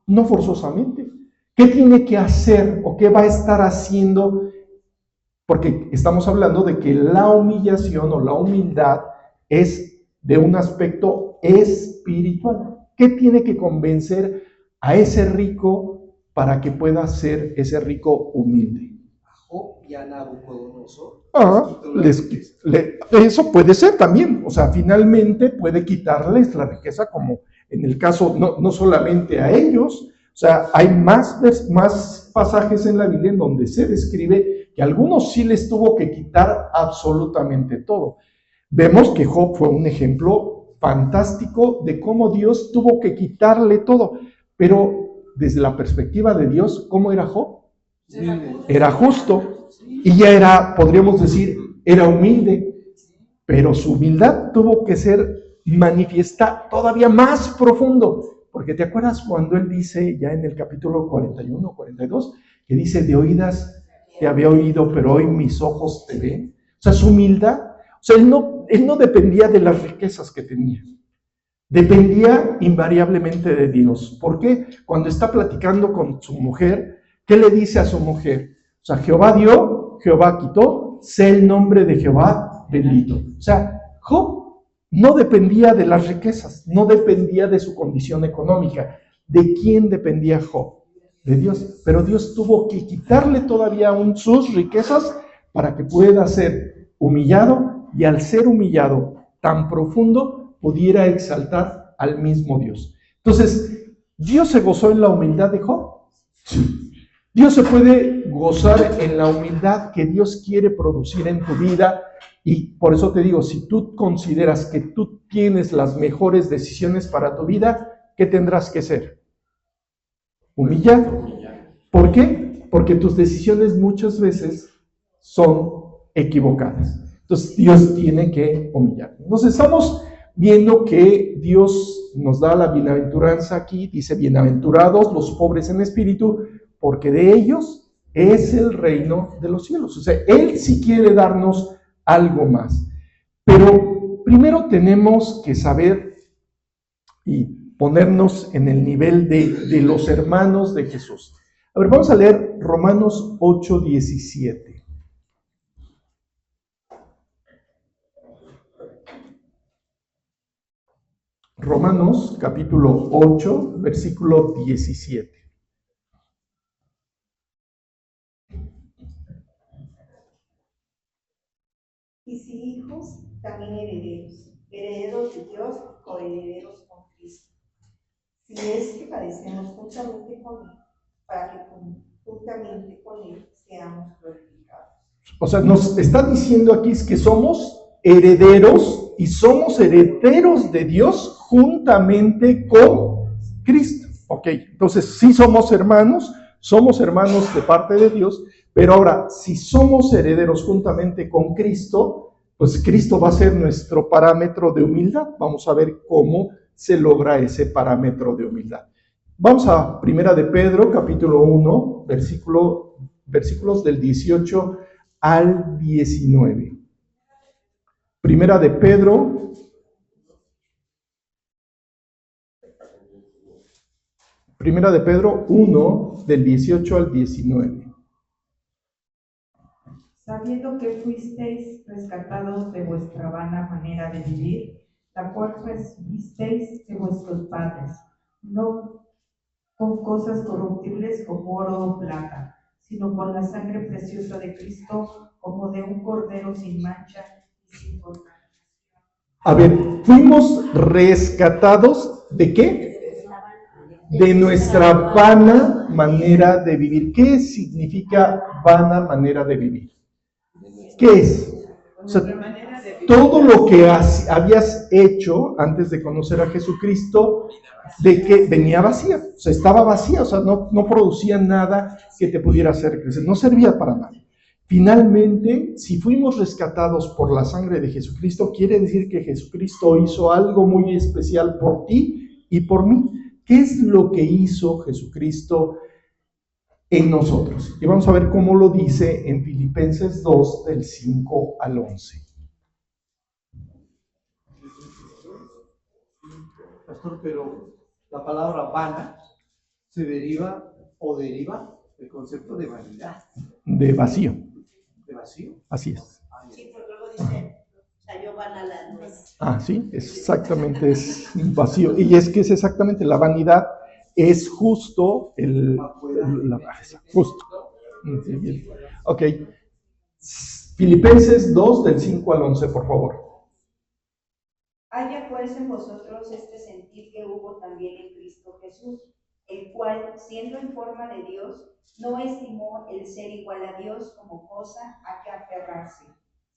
No forzosamente. ¿Qué tiene que hacer o qué va a estar haciendo? Porque estamos hablando de que la humillación o la humildad es de un aspecto espiritual. ¿Qué tiene que convencer a ese rico para que pueda ser ese rico humilde? Y a Nabucodonosor. Eso puede ser también. O sea, finalmente puede quitarles la riqueza, como en el caso, no solamente a ellos. O sea, hay más pasajes en la Biblia en donde se describe que a algunos sí les tuvo que quitar absolutamente todo. Vemos que Job fue un ejemplo fantástico de cómo Dios tuvo que quitarle todo. Pero desde la perspectiva de Dios, ¿cómo era Job? Era justo y ya era, podríamos decir, era humilde. Pero su humildad tuvo que ser manifiesta todavía más profundo. Porque ¿te acuerdas cuando él dice, ya en el capítulo 41, 42, que dice, de oídas te había oído, pero hoy mis ojos te ven? O sea, su humildad, o sea, él no dependía de las riquezas que tenía. Dependía invariablemente de Dios. ¿Por qué? Cuando está platicando con su mujer, ¿qué le dice a su mujer? O sea, Jehová dio, Jehová quitó, sé el nombre de Jehová bendito. O sea, Job no dependía de las riquezas, no dependía de su condición económica. ¿De quién dependía Job? De Dios. Pero Dios tuvo que quitarle todavía aún sus riquezas para que pueda ser humillado, y al ser humillado tan profundo pudiera exaltar al mismo Dios. Entonces, ¿Dios se gozó en la humildad de Job? Sí. Dios se puede gozar en la humildad que Dios quiere producir en tu vida. Y por eso te digo, si tú consideras que tú tienes las mejores decisiones para tu vida, ¿qué tendrás que ser? Humillado. ¿Por qué? Porque tus decisiones muchas veces son equivocadas. Entonces Dios tiene que humillar. Entonces estamos viendo que Dios nos da la bienaventuranza aquí, dice, bienaventurados los pobres en espíritu, porque de ellos es el reino de los cielos. O sea, Él sí quiere darnos algo más. Pero primero tenemos que saber y ponernos en el nivel de los hermanos de Jesús. A ver, vamos a leer Romanos 8:17. Romanos capítulo 8, versículo 17. Y si hijos, también herederos, herederos de Dios, coherederos con si es que padecemos juntamente con Él, para que juntamente con Él seamos glorificados. O sea, nos está diciendo aquí es que somos herederos y somos herederos de Dios juntamente con Cristo. Ok, entonces sí somos hermanos de parte de Dios, pero ahora, si somos herederos juntamente con Cristo, pues Cristo va a ser nuestro parámetro de humildad. Vamos a ver cómo se logra ese parámetro de humildad. Vamos a 1 de Pedro, capítulo 1, versículos del 18 al 19. 1 de Pedro, Primera de Pedro 1, del 18 al 19. Sabiendo que fuisteis rescatados de vuestra vana manera de vivir, la cual recibisteis de vuestros padres, no con cosas corruptibles como oro o plata, sino con la sangre preciosa de Cristo, como de un cordero sin mancha y sin contaminación. A ver, fuimos rescatados ¿de qué? De nuestra vana manera de vivir. ¿Qué significa vana manera de vivir? ¿Qué es? O sea, todo lo que habías hecho antes de conocer a Jesucristo, de que venía vacía, o sea, estaba vacía, o sea, no producía nada que te pudiera hacer crecer, no servía para nada. Finalmente, si fuimos rescatados por la sangre de Jesucristo, quiere decir que Jesucristo hizo algo muy especial por ti y por mí. ¿Qué es lo que hizo Jesucristo en nosotros? Y vamos a ver cómo lo dice en Filipenses 2, del 5 al 11. Pastor, pero la palabra vana se deriva del concepto de vanidad. De vacío. ¿De vacío? Así es. Sí, porque luego dice, salió vana la nuez. Ah, sí, exactamente, es vacío. Y es que es exactamente, la vanidad es justo justo. Sí, bien. Ok. Filipenses 2, del 5 al 11, por favor. Haya pues en vosotros este sentir que hubo también en Cristo Jesús, el cual, siendo en forma de Dios, no estimó el ser igual a Dios como cosa a que aferrarse,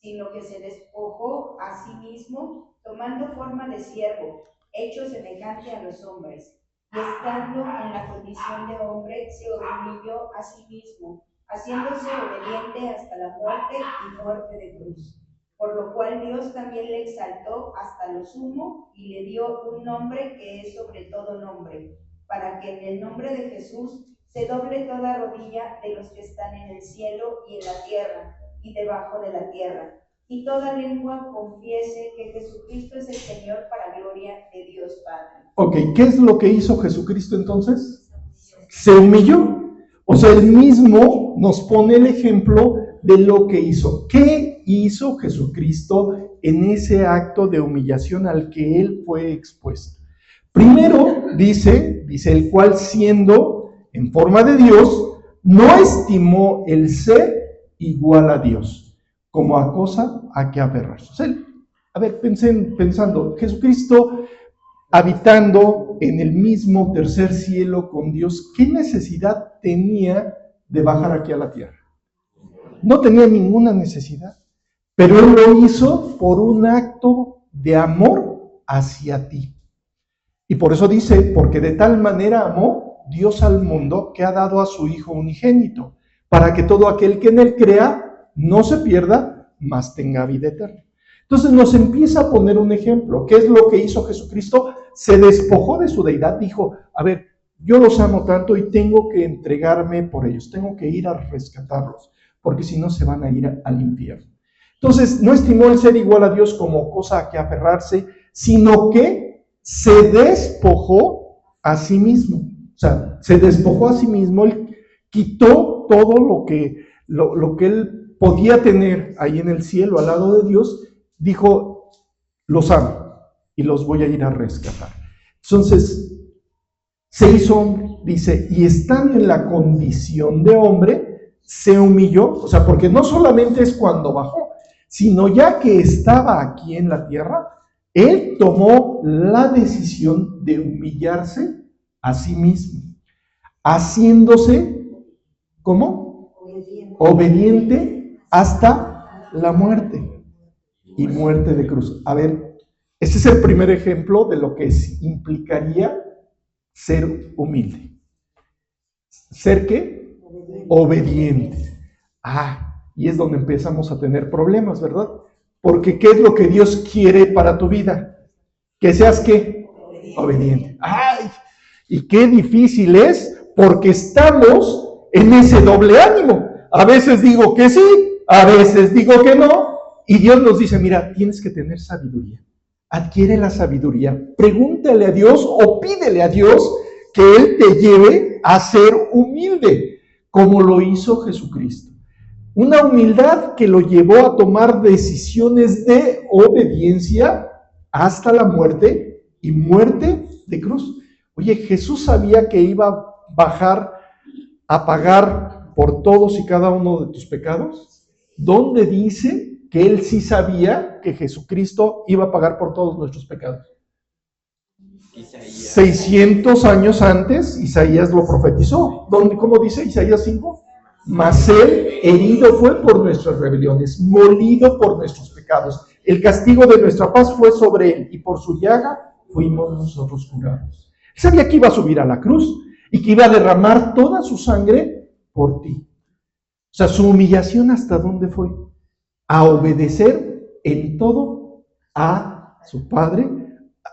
sino que se despojó a sí mismo, tomando forma de siervo, hecho semejante a los hombres, y estando en la condición de hombre, se humilló a sí mismo, haciéndose obediente hasta la muerte y muerte de cruz. Por lo cual Dios también le exaltó hasta lo sumo y le dio un nombre que es sobre todo nombre, para que en el nombre de Jesús se doble toda rodilla de los que están en el cielo y en la tierra y debajo de la tierra, y toda lengua confiese que Jesucristo es el Señor para gloria de Dios Padre. Ok, ¿qué es lo que hizo Jesucristo entonces? Se humilló. O sea, él mismo nos pone el ejemplo de lo que hizo. ¿Qué hizo Jesucristo en ese acto de humillación al que él fue expuesto? Primero, dice el cual siendo en forma de Dios, no estimó el ser igual a Dios, como a cosa a que aferrarse. O sea, a ver, pensando, Jesucristo habitando en el mismo tercer cielo con Dios, ¿qué necesidad tenía de bajar aquí a la tierra? No tenía ninguna necesidad, pero Él lo hizo por un acto de amor hacia ti. Y por eso dice, porque de tal manera amó Dios al mundo que ha dado a su Hijo unigénito, para que todo aquel que en Él crea no se pierda, mas tenga vida eterna. Entonces nos empieza a poner un ejemplo. ¿Qué es lo que hizo Jesucristo? Se despojó de su deidad, dijo, a ver, yo los amo tanto y tengo que entregarme por ellos, tengo que ir a rescatarlos, porque si no se van a ir al infierno. Entonces no estimó el ser igual a Dios como cosa a que aferrarse, sino que se despojó a sí mismo. O sea, se despojó a sí mismo, él quitó todo lo que él podía tener ahí en el cielo al lado de Dios, dijo, los amo y los voy a ir a rescatar. Entonces, se hizo hombre, dice, y estando en la condición de hombre, se humilló, o sea, porque no solamente es cuando bajó, sino ya que estaba aquí en la tierra, él tomó la decisión de humillarse a sí mismo, haciéndose, ¿cómo? Obediente hasta la muerte, y muerte de cruz. A ver, ese es el primer ejemplo de lo que implicaría ser humilde. ¿Ser qué? Obediente. Y es donde empezamos a tener problemas, ¿verdad? Porque ¿qué es lo que Dios quiere para tu vida? Que seas ¿qué? Obediente. Y qué difícil es, porque estamos en ese doble ánimo. A veces digo que sí, a veces digo que no, y Dios nos dice, mira, tienes que tener sabiduría. Adquiere la sabiduría, pregúntale a Dios o pídele a Dios que Él te lleve a ser humilde, como lo hizo Jesucristo. Una humildad que lo llevó a tomar decisiones de obediencia hasta la muerte, y muerte de cruz. Oye, Jesús sabía que iba a bajar a pagar por todos y cada uno de tus pecados. ¿Dónde dice que Él sí sabía que Jesucristo iba a pagar por todos nuestros pecados? 600 años antes, Isaías lo profetizó. ¿Cómo dice Isaías 5? Mas Él herido fue por nuestras rebeliones, molido por nuestros pecados. El castigo de nuestra paz fue sobre Él, y por su llaga fuimos nosotros curados. Él sabía que iba a subir a la cruz y que iba a derramar toda su sangre por ti. O sea, su humillación, ¿hasta dónde fue? A obedecer en todo a su Padre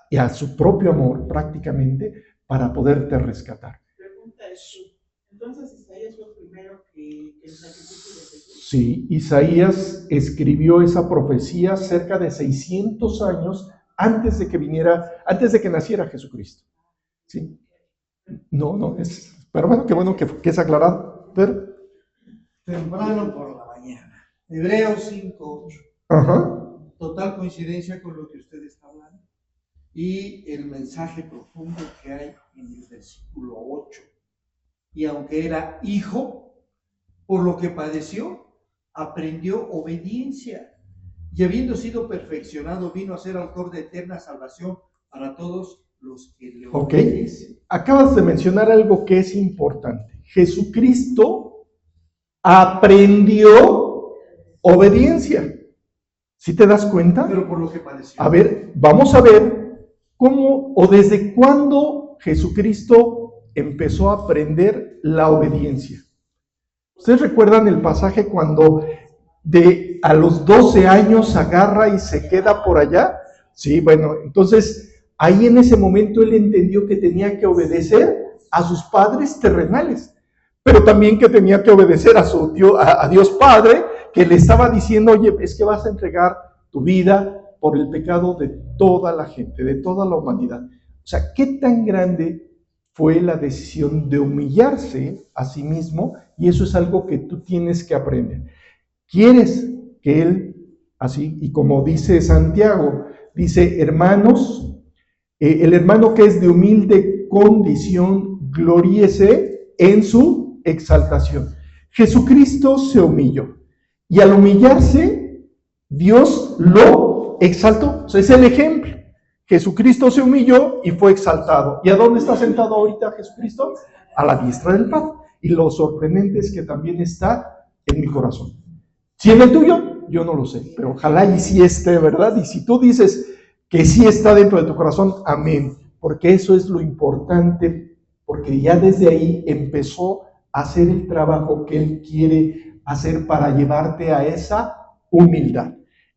y a su propio amor, prácticamente, para poderte rescatar. Pregunta es, entonces Isaías fue primero que el sacrificio de Jesús. Sí, Isaías escribió esa profecía cerca de 600 años antes de que naciera Jesucristo. Sí. Pero bueno, qué bueno que es aclarado. Pero, temprano por la mañana. Hebreos 5:8. Ajá. Total coincidencia con lo que usted está hablando. Y el mensaje profundo que hay en el versículo 8. Y aunque era hijo, por lo que padeció, aprendió obediencia. Y habiendo sido perfeccionado, vino a ser autor de eterna salvación para todos los que le obedecen. Acabas de mencionar algo que es importante. Jesucristo aprendió obediencia. ¿Sí te das cuenta? Pero por lo que padeció. A ver, vamos a ver cómo o desde cuándo Jesucristo empezó a aprender la obediencia. ¿Ustedes recuerdan el pasaje cuando a los 12 años agarra y se queda por allá? Sí, bueno, entonces ahí en ese momento él entendió que tenía que obedecer a sus padres terrenales, pero también que tenía que obedecer a Dios Padre, que le estaba diciendo, oye, es que vas a entregar tu vida por el pecado de toda la gente, de toda la humanidad. O sea, ¿qué tan grande fue la decisión de humillarse a sí mismo? Y eso es algo que tú tienes que aprender. ¿Quieres que Él, así, y como dice Santiago, dice, hermanos, el hermano que es de humilde condición, gloríese en su exaltación? Jesucristo se humilló, y al humillarse, Dios lo exaltó. O sea, es el ejemplo. Jesucristo se humilló y fue exaltado. ¿Y a dónde está sentado ahorita Jesucristo? A la diestra del Padre. Y lo sorprendente es que también está en mi corazón. Si en el tuyo, yo no lo sé, pero ojalá y sí esté, ¿verdad? Y si tú dices que sí está dentro de tu corazón, amén, porque eso es lo importante, porque ya desde ahí empezó a hacer el trabajo que Él quiere hacer para llevarte a esa humildad.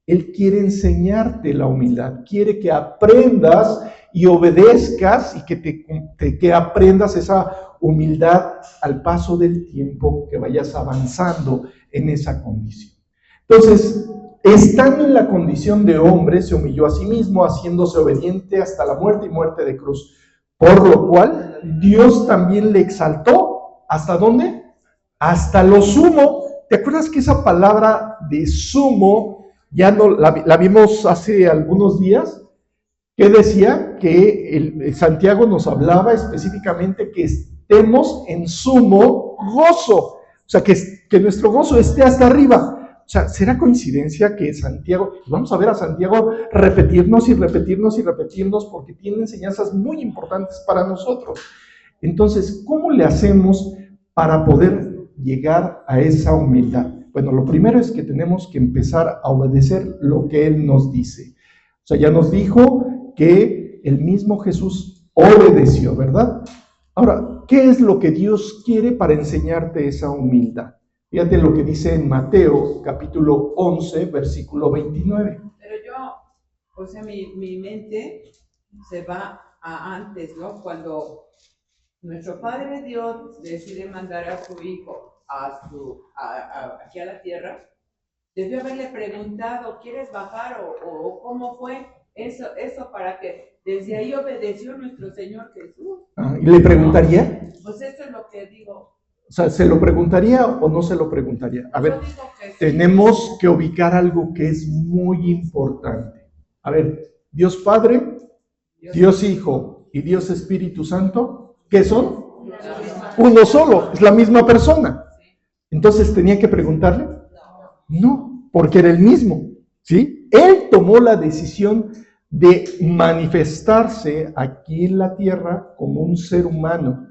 Él quiere enseñarte la humildad, quiere que aprendas y obedezcas y que aprendas esa humildad al paso del tiempo, que vayas avanzando en esa condición. Entonces, estando en la condición de hombre, se humilló a sí mismo, haciéndose obediente hasta la muerte y muerte de cruz. Por lo cual, Dios también le exaltó. ¿Hasta dónde? Hasta lo sumo. ¿Te acuerdas que esa palabra de sumo ya no la vimos hace algunos días? Que decía que Santiago nos hablaba específicamente que estemos en sumo gozo. O sea, que nuestro gozo esté hasta arriba. O sea, ¿será coincidencia que Santiago, vamos a ver a Santiago repetirnos y repetirnos y repetirnos, porque tiene enseñanzas muy importantes para nosotros? Entonces, ¿cómo le hacemos para poder llegar a esa humildad? Bueno, lo primero es que tenemos que empezar a obedecer lo que Él nos dice. O sea, ya nos dijo que el mismo Jesús obedeció, ¿verdad? Ahora, ¿qué es lo que Dios quiere para enseñarte esa humildad? Fíjate lo que dice en Mateo, capítulo 11, versículo 29. Pero yo, o sea, mi mente se va a antes, ¿no? Cuando nuestro Padre Dios decide mandar a su Hijo aquí a la tierra, debió haberle preguntado, ¿quieres bajar o cómo fue eso para que desde ahí obedeció nuestro Señor Jesús? ¿Y le preguntaría? Pues eso es lo que digo. O sea, ¿se lo preguntaría o no se lo preguntaría? A ver, tenemos que ubicar algo que es muy importante. A ver, Dios Padre, Dios Hijo y Dios Espíritu Santo, ¿qué son? Uno solo, es la misma persona. Entonces, ¿tenía que preguntarle? No, porque era el mismo, ¿sí? Él tomó la decisión de manifestarse aquí en la tierra como un ser humano.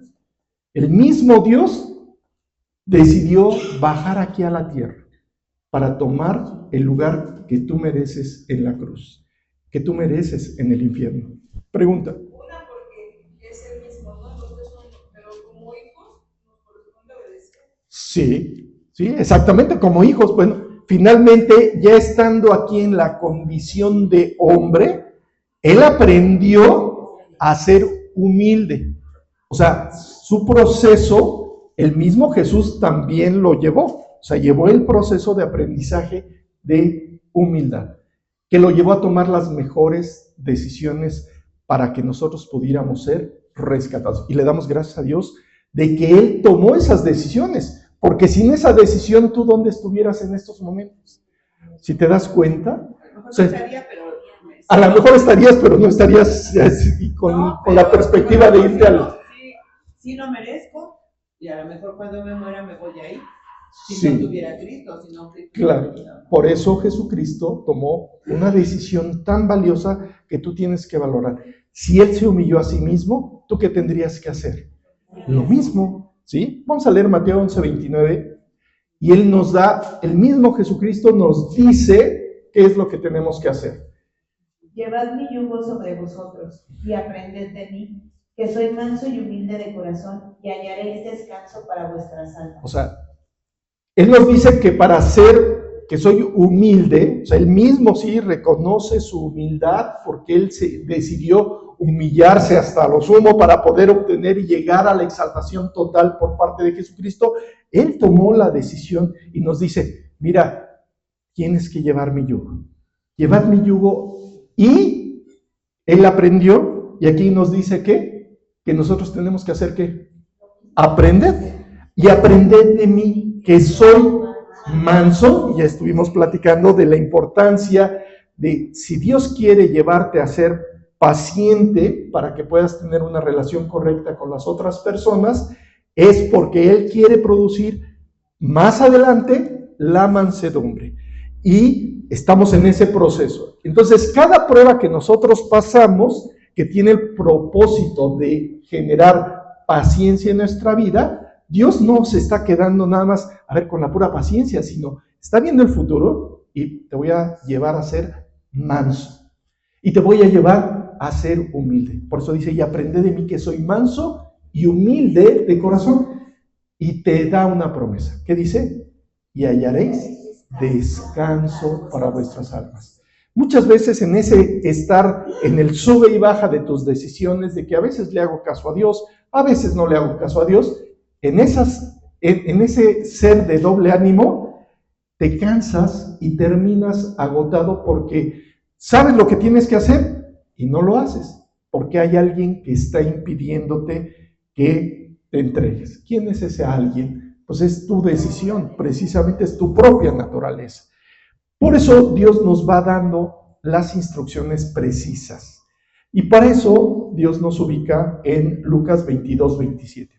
El mismo Dios decidió bajar aquí a la tierra para tomar el lugar que tú mereces en la cruz, que tú mereces en el infierno. Pregunta. Una, porque es el mismo, ¿no? Los dos son, pero como hijos nos corresponde obedecer. Sí, sí, exactamente, como hijos. Bueno, finalmente, ya estando aquí en la condición de hombre, él aprendió a ser humilde. O sea, su proceso, el mismo Jesús también lo llevó. O sea, llevó el proceso de aprendizaje de humildad, que lo llevó a tomar las mejores decisiones para que nosotros pudiéramos ser rescatados. Y le damos gracias a Dios de que Él tomó esas decisiones, porque sin esa decisión, ¿tú dónde estuvieras en estos momentos? Si te das cuenta, o sea, a lo mejor estarías, pero no estarías con la perspectiva de irte al... Sí lo merezco, y a lo mejor cuando me muera me voy ahí. Si Sí. no tuviera Cristo, si no Cristo. Claro, por eso Jesucristo tomó una decisión tan valiosa que tú tienes que valorar. Si Él se humilló a sí mismo, ¿tú qué tendrías que hacer? Lo mismo, ¿sí? Vamos a leer Mateo 11:29 y Él nos da, el mismo Jesucristo nos dice qué es lo que tenemos que hacer. Llevad mi yugo sobre vosotros y aprended de mí, que soy manso y humilde de corazón, y hallaréis descanso para vuestras almas. O sea, Él nos dice que para ser, que soy humilde, o sea, Él mismo sí reconoce su humildad porque Él se decidió humillarse hasta lo sumo para poder obtener y llegar a la exaltación total por parte de Jesucristo. Él tomó la decisión y nos dice, mira, tienes que llevar mi yugo. Llevad mi yugo, y Él aprendió, y aquí nos dice que nosotros tenemos que hacer ¿qué? Aprender, y aprended de mí, que soy manso. Ya estuvimos platicando de la importancia de si Dios quiere llevarte a ser paciente para que puedas tener una relación correcta con las otras personas, es porque Él quiere producir más adelante la mansedumbre. Y estamos en ese proceso. Entonces, cada prueba que nosotros pasamos, que tiene el propósito de generar paciencia en nuestra vida, Dios no se está quedando nada más, a ver, con la pura paciencia, sino está viendo el futuro y te voy a llevar a ser manso. Y te voy a llevar a ser humilde. Por eso dice, y aprende de mí que soy manso y humilde de corazón. Y te da una promesa. ¿Qué dice? Y hallaréis descanso para vuestras almas. Muchas veces en ese estar en el sube y baja de tus decisiones, de que a veces le hago caso a Dios, a veces no le hago caso a Dios, en ese ser de doble ánimo, te cansas y terminas agotado porque sabes lo que tienes que hacer y no lo haces, porque hay alguien que está impidiéndote que te entregues. ¿Quién es ese alguien? Pues es tu decisión, precisamente es tu propia naturaleza. Por eso Dios nos va dando las instrucciones precisas. Y para eso Dios nos ubica en Lucas 22:27.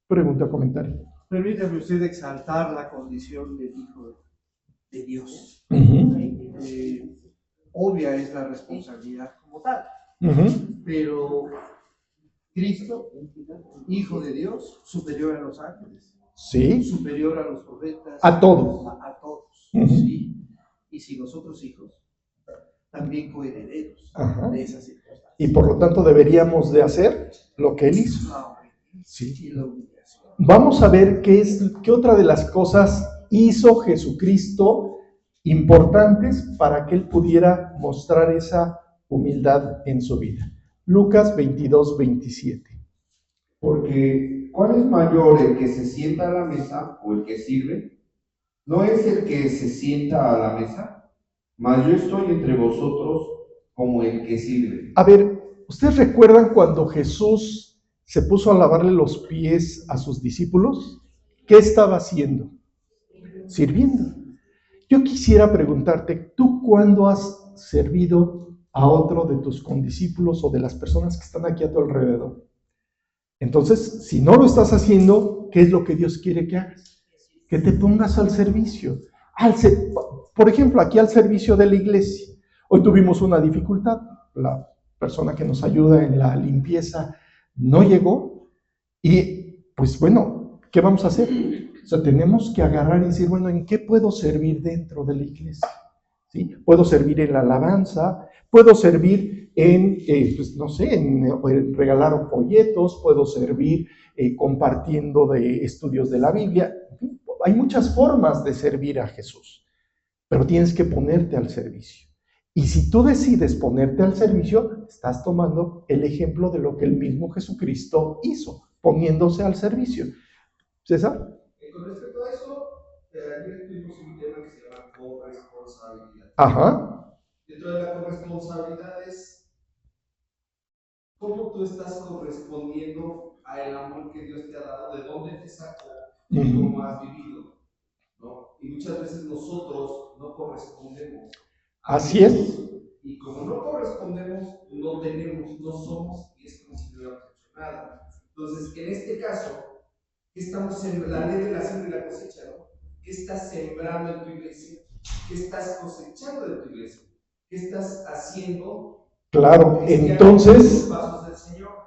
Pregunta o comentario. Permítame usted exaltar la condición del Hijo de Dios. Obvia es la responsabilidad como tal, pero Cristo, Hijo de Dios, superior a los ángeles, Sí, superior a los profetas, a todos. a todos. Ujú. Sí. Y si nosotros hijos, también coherederos Ajá. de esas circunstancias. Y por lo tanto deberíamos de hacer lo que Él hizo. Sí. Y la humillación. Vamos a ver qué otra de las cosas hizo Jesucristo importantes para que Él pudiera mostrar esa humildad en su vida. Lucas 22, 27. Porque, ¿cuál es mayor, el que se sienta a la mesa o el que sirve? ¿No es el que se sienta a la mesa? Mas yo estoy entre vosotros como el que sirve. A ver, ¿ustedes recuerdan cuando Jesús se puso a lavarle los pies a sus discípulos? ¿Qué estaba haciendo? Sirviendo. Yo quisiera preguntarte, ¿tú cuándo has servido a otro de tus condiscípulos o de las personas que están aquí a tu alrededor? Entonces, si no lo estás haciendo, ¿qué es lo que Dios quiere que hagas? Que te pongas al servicio. Por ejemplo, aquí al servicio de la iglesia. Hoy tuvimos una dificultad. La persona que nos ayuda en la limpieza no llegó. Y pues bueno, ¿qué vamos a hacer? O sea, tenemos que agarrar y decir, bueno, ¿en qué puedo servir dentro de la iglesia? ¿Sí? Puedo servir en la alabanza, puedo servir en, pues no sé, en regalar folletos, puedo servir compartiendo de estudios de la Biblia. En fin, hay muchas formas de servir a Jesús, pero tienes que ponerte al servicio. Y si tú decides ponerte al servicio, estás tomando el ejemplo de lo que el mismo Jesucristo hizo, poniéndose al servicio. César. Con respecto a eso, ayer tuvimos un tema que se llama corresponsabilidad. Ajá. Dentro de la corresponsabilidad es cómo tú estás correspondiendo al amor que Dios te ha dado, de dónde te sacó y cómo has vivido, ¿no? Y muchas veces nosotros no correspondemos. Así es. Y como no correspondemos, no tenemos, no somos, y es como si no hubiéramos hecho nada. Entonces, en este caso, ¿qué estamos sembrando? La ley de la siembra y la cosecha, ¿no? ¿Qué estás sembrando en tu iglesia? ¿Qué estás cosechando de tu iglesia? ¿Qué estás haciendo? Claro, entonces,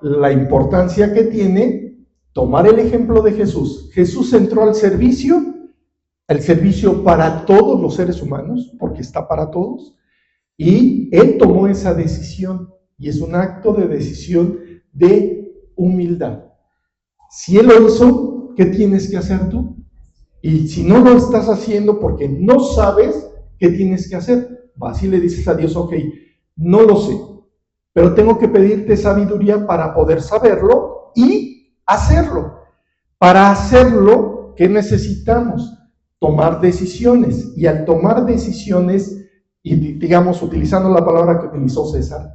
la importancia que tiene tomar el ejemplo de Jesús. Jesús entró al servicio, el servicio para todos los seres humanos, porque está para todos, y Él tomó esa decisión, y es un acto de decisión de humildad. Si Él lo hizo, ¿qué tienes que hacer tú? Y si no lo estás haciendo porque no sabes qué tienes que hacer, vas y le dices a Dios, ok, no lo sé, pero tengo que pedirte sabiduría para poder saberlo y hacerlo. Para hacerlo, ¿qué necesitamos? Tomar decisiones. Y al tomar decisiones, y digamos, utilizando la palabra que utilizó César,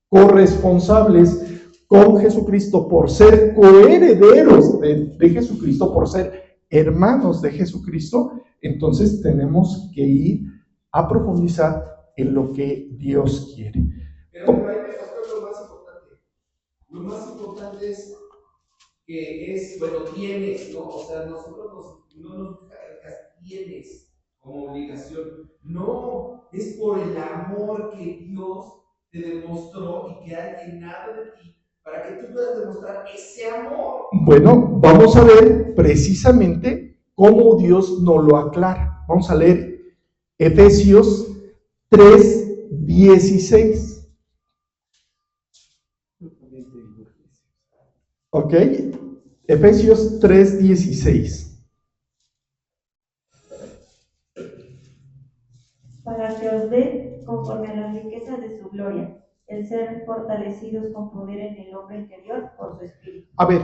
corresponsables con Jesucristo por ser coherederos de Jesucristo, por ser hermanos de Jesucristo, entonces tenemos que ir a profundizar en lo que Dios quiere. Pero ahí me faltó lo más importante. Lo más importante es que es, bueno, tienes, ¿no? O sea, nosotros no nos cargas, tienes como obligación. No, es por el amor que Dios te demostró y que ha llenado de ti para que tú puedas demostrar ese amor. Bueno, vamos a ver precisamente cómo Dios nos lo aclara. Vamos a leer Efesios 3:16. Ok, Efesios 3:16. Para que os dé, conforme a las riquezas de su gloria, el ser fortalecidos con poder en el hombre interior por su espíritu. A ver,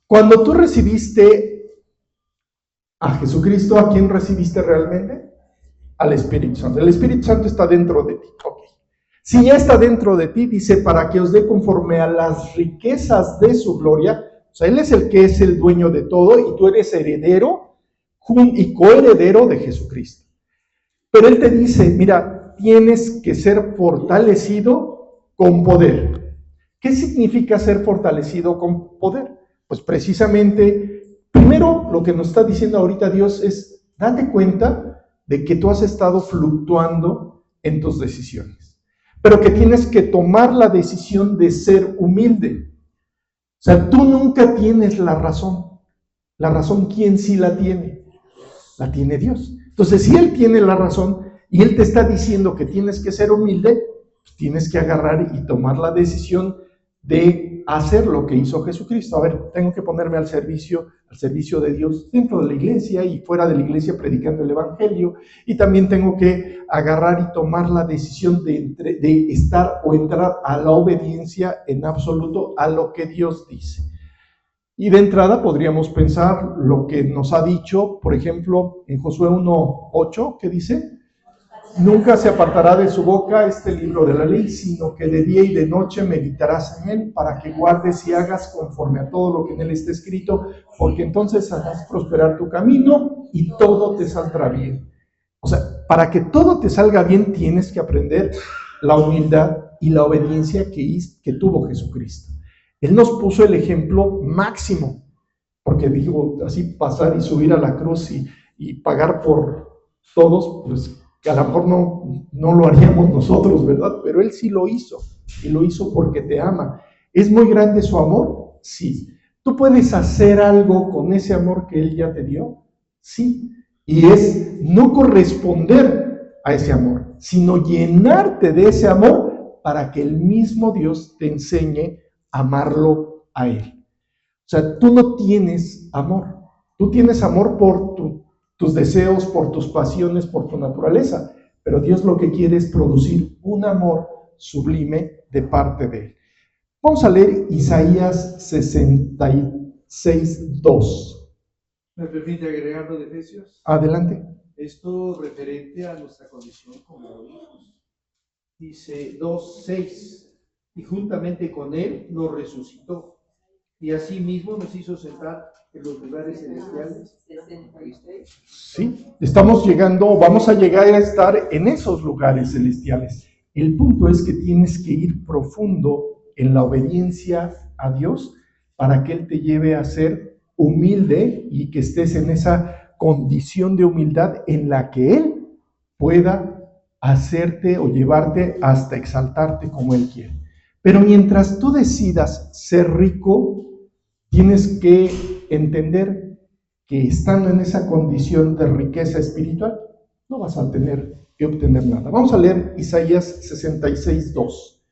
cuando tú recibiste a Jesucristo, ¿a quién recibiste realmente? Al Espíritu Santo. El Espíritu Santo está dentro de ti. Okay. Si ya está dentro de ti, dice, para que os dé conforme a las riquezas de su gloria. O sea, Él es el que es el dueño de todo y tú eres heredero y coheredero de Jesucristo. Pero Él te dice, mira, tienes que ser fortalecido con poder. ¿Qué significa ser fortalecido con poder? Pues precisamente, primero lo que nos está diciendo ahorita Dios es, date cuenta de que tú has estado fluctuando en tus decisiones, pero que tienes que tomar la decisión de ser humilde. O sea, tú nunca tienes la razón. La razón, ¿quién sí la tiene? La tiene Dios. Entonces, si Él tiene la razón y Él te está diciendo que tienes que ser humilde, pues tienes que agarrar y tomar la decisión de hacer lo que hizo Jesucristo. A ver, tengo que ponerme al servicio de Dios dentro de la iglesia y fuera de la iglesia predicando el Evangelio, y también tengo que agarrar y tomar la decisión de estar o entrar a la obediencia en absoluto a lo que Dios dice. Y de entrada podríamos pensar lo que nos ha dicho, por ejemplo, en Josué 1:8, que dice: nunca se apartará de su boca este libro de la ley, sino que de día y de noche meditarás en él, para que guardes y hagas conforme a todo lo que en él está escrito, porque entonces harás prosperar tu camino y todo te saldrá bien. O sea, para que todo te salga bien, tienes que aprender la humildad y la obediencia que tuvo Jesucristo. Él nos puso el ejemplo máximo, porque digo, así pasar y subir a la cruz y pagar por todos, pues que a lo mejor no lo haríamos nosotros, ¿verdad? Pero Él sí lo hizo, y lo hizo porque te ama. ¿Es muy grande su amor? Sí. ¿Tú puedes hacer algo con ese amor que Él ya te dio? Sí. Y es no corresponder a ese amor, sino llenarte de ese amor para que el mismo Dios te enseñe a amarlo a Él. O sea, tú no tienes amor. Tú tienes amor por tus deseos, por tus pasiones, por tu naturaleza, pero Dios lo que quiere es producir un amor sublime de parte de Él. Vamos a leer Isaías 66:2. ¿Me permite agregarlo de Efesios? Adelante. Esto referente a nuestra condición como hijos. Dice 2:6, y juntamente con Él nos resucitó, y asimismo nos hizo sentar en los lugares celestiales. Sí, vamos a llegar a estar en esos lugares celestiales. El punto es que tienes que ir profundo en la obediencia a Dios para que Él te lleve a ser humilde y que estés en esa condición de humildad en la que Él pueda hacerte o llevarte hasta exaltarte como Él quiere. Pero mientras tú decidas ser rico, tienes que entender que estando en esa condición de riqueza espiritual, no vas a tener que obtener nada. Vamos a leer Isaías 66:2.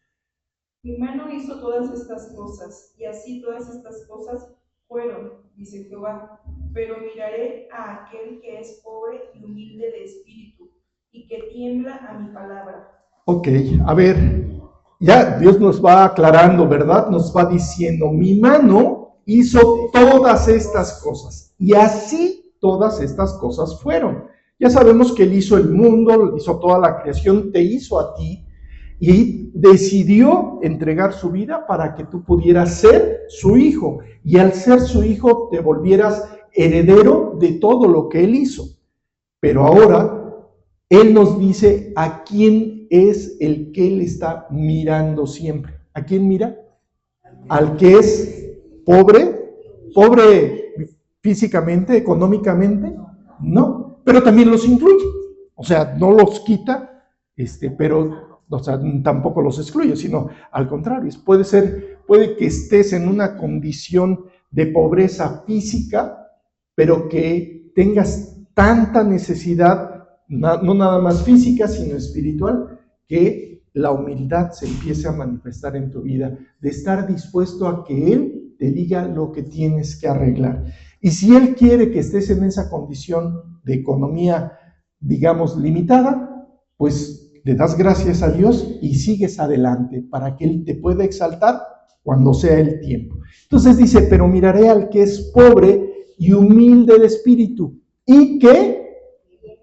Mi mano hizo todas estas cosas, y así todas estas cosas fueron, dice Jehová. Pero miraré a aquel que es pobre y humilde de espíritu, y que tiembla a mi palabra. Ok, a ver, ya Dios nos va aclarando, ¿verdad? Nos va diciendo, mi mano hizo todas estas cosas, y así todas estas cosas fueron. Ya sabemos que Él hizo el mundo, hizo toda la creación, te hizo a ti, y decidió entregar su vida para que tú pudieras ser su hijo, y al ser su hijo te volvieras heredero de todo lo que Él hizo. Pero ahora Él nos dice a quién es el que Él está mirando siempre. ¿A quién mira? Al que es pobre físicamente, económicamente, no, pero también los incluye. O sea, no los quita, pero o sea, tampoco los excluye, sino al contrario, puede que estés en una condición de pobreza física, pero que tengas tanta necesidad, no nada más física, sino espiritual, que la humildad se empiece a manifestar en tu vida, de estar dispuesto a que Él te diga lo que tienes que arreglar. Y si Él quiere que estés en esa condición de economía, digamos, limitada, pues le das gracias a Dios y sigues adelante para que Él te pueda exaltar cuando sea el tiempo. Entonces dice, pero miraré al que es pobre y humilde de espíritu y que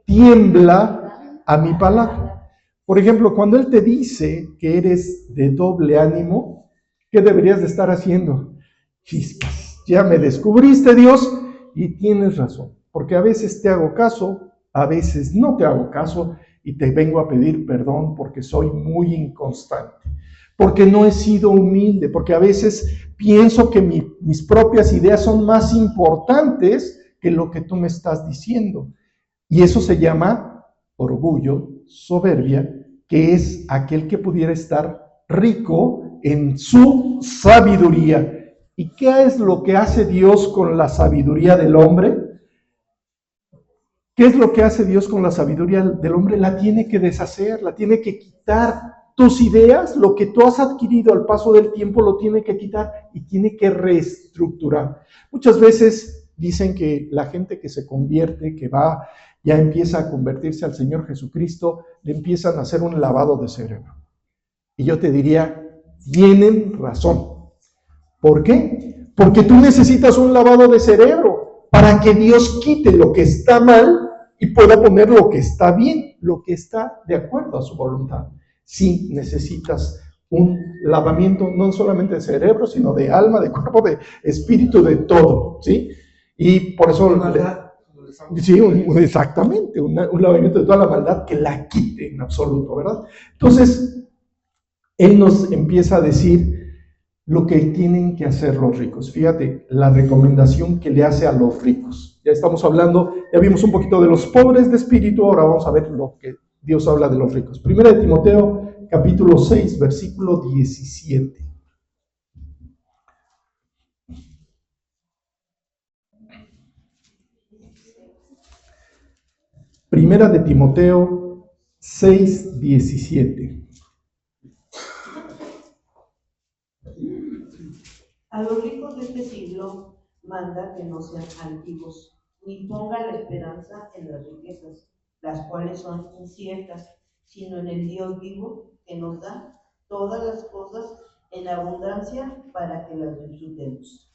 tiembla a mi palabra. Por ejemplo, cuando Él te dice que eres de doble ánimo, ¿qué deberías de estar haciendo? Chispas, ya me descubriste, Dios, y tienes razón, porque a veces te hago caso, a veces no te hago caso, y te vengo a pedir perdón porque soy muy inconstante, porque no he sido humilde, porque a veces pienso que mis propias ideas son más importantes que lo que tú me estás diciendo. Y eso se llama orgullo, soberbia, que es aquel que pudiera estar rico en su sabiduría ¿Y qué es lo que hace Dios con la sabiduría del hombre? ¿Qué es lo que hace Dios con la sabiduría del hombre? La tiene que deshacer, la tiene que quitar. Tus ideas, lo que tú has adquirido al paso del tiempo, lo tiene que quitar y tiene que reestructurar. Muchas veces dicen que la gente que se convierte, que va, ya empieza a convertirse al Señor Jesucristo, le empiezan a hacer un lavado de cerebro. Y yo te diría, tienen razón. ¿Por qué? Porque tú necesitas un lavado de cerebro para que Dios quite lo que está mal y pueda poner lo que está bien, lo que está de acuerdo a su voluntad. Sí, necesitas un lavamiento no solamente de cerebro, sino de alma, de cuerpo, de espíritu, de todo, ¿sí? Y por eso, sí, exactamente, un lavamiento de toda la maldad que la quite en absoluto, ¿verdad? Entonces, Él nos empieza a decir lo que tienen que hacer los ricos. Fíjate, la recomendación que le hace a los ricos. Ya estamos hablando, ya vimos un poquito de los pobres de espíritu, ahora vamos a ver lo que Dios habla de los ricos. Primera de Timoteo, capítulo 6, versículo 17. Primera de Timoteo 6, 17. A los ricos de este siglo manda que no sean altivos, ni pongan la esperanza en las riquezas, las cuales son inciertas, sino en el Dios vivo que nos da todas las cosas en abundancia para que las disfrutemos.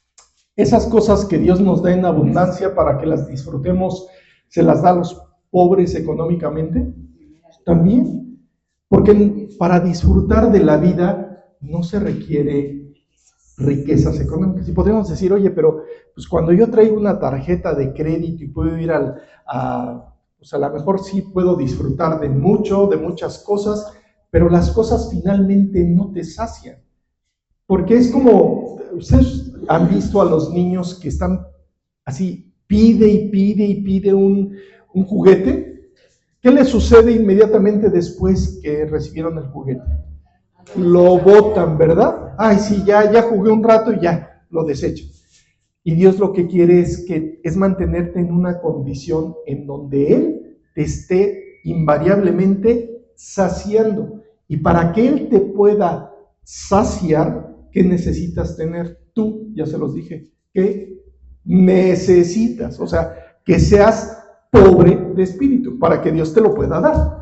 Esas cosas que Dios nos da en abundancia para que las disfrutemos, ¿se las da a los pobres económicamente? También, porque para disfrutar de la vida no se requiere riquezas económicas. Y podríamos decir, oye, pero pues cuando yo traigo una tarjeta de crédito y puedo ir pues a lo mejor sí puedo disfrutar de muchas cosas, pero las cosas finalmente no te sacian. Porque es como, ustedes han visto a los niños que están así, pide y pide y pide un juguete. ¿Qué les sucede inmediatamente después que recibieron el juguete? Lo botan, ¿verdad? Ay, sí, ya jugué un rato y ya, lo desecho. Y Dios lo que quiere es mantenerte en una condición en donde Él te esté invariablemente saciando. Y para que Él te pueda saciar, ¿qué necesitas tener? Tú, ya se los dije, ¿qué necesitas? O sea, que seas pobre de espíritu para que Dios te lo pueda dar.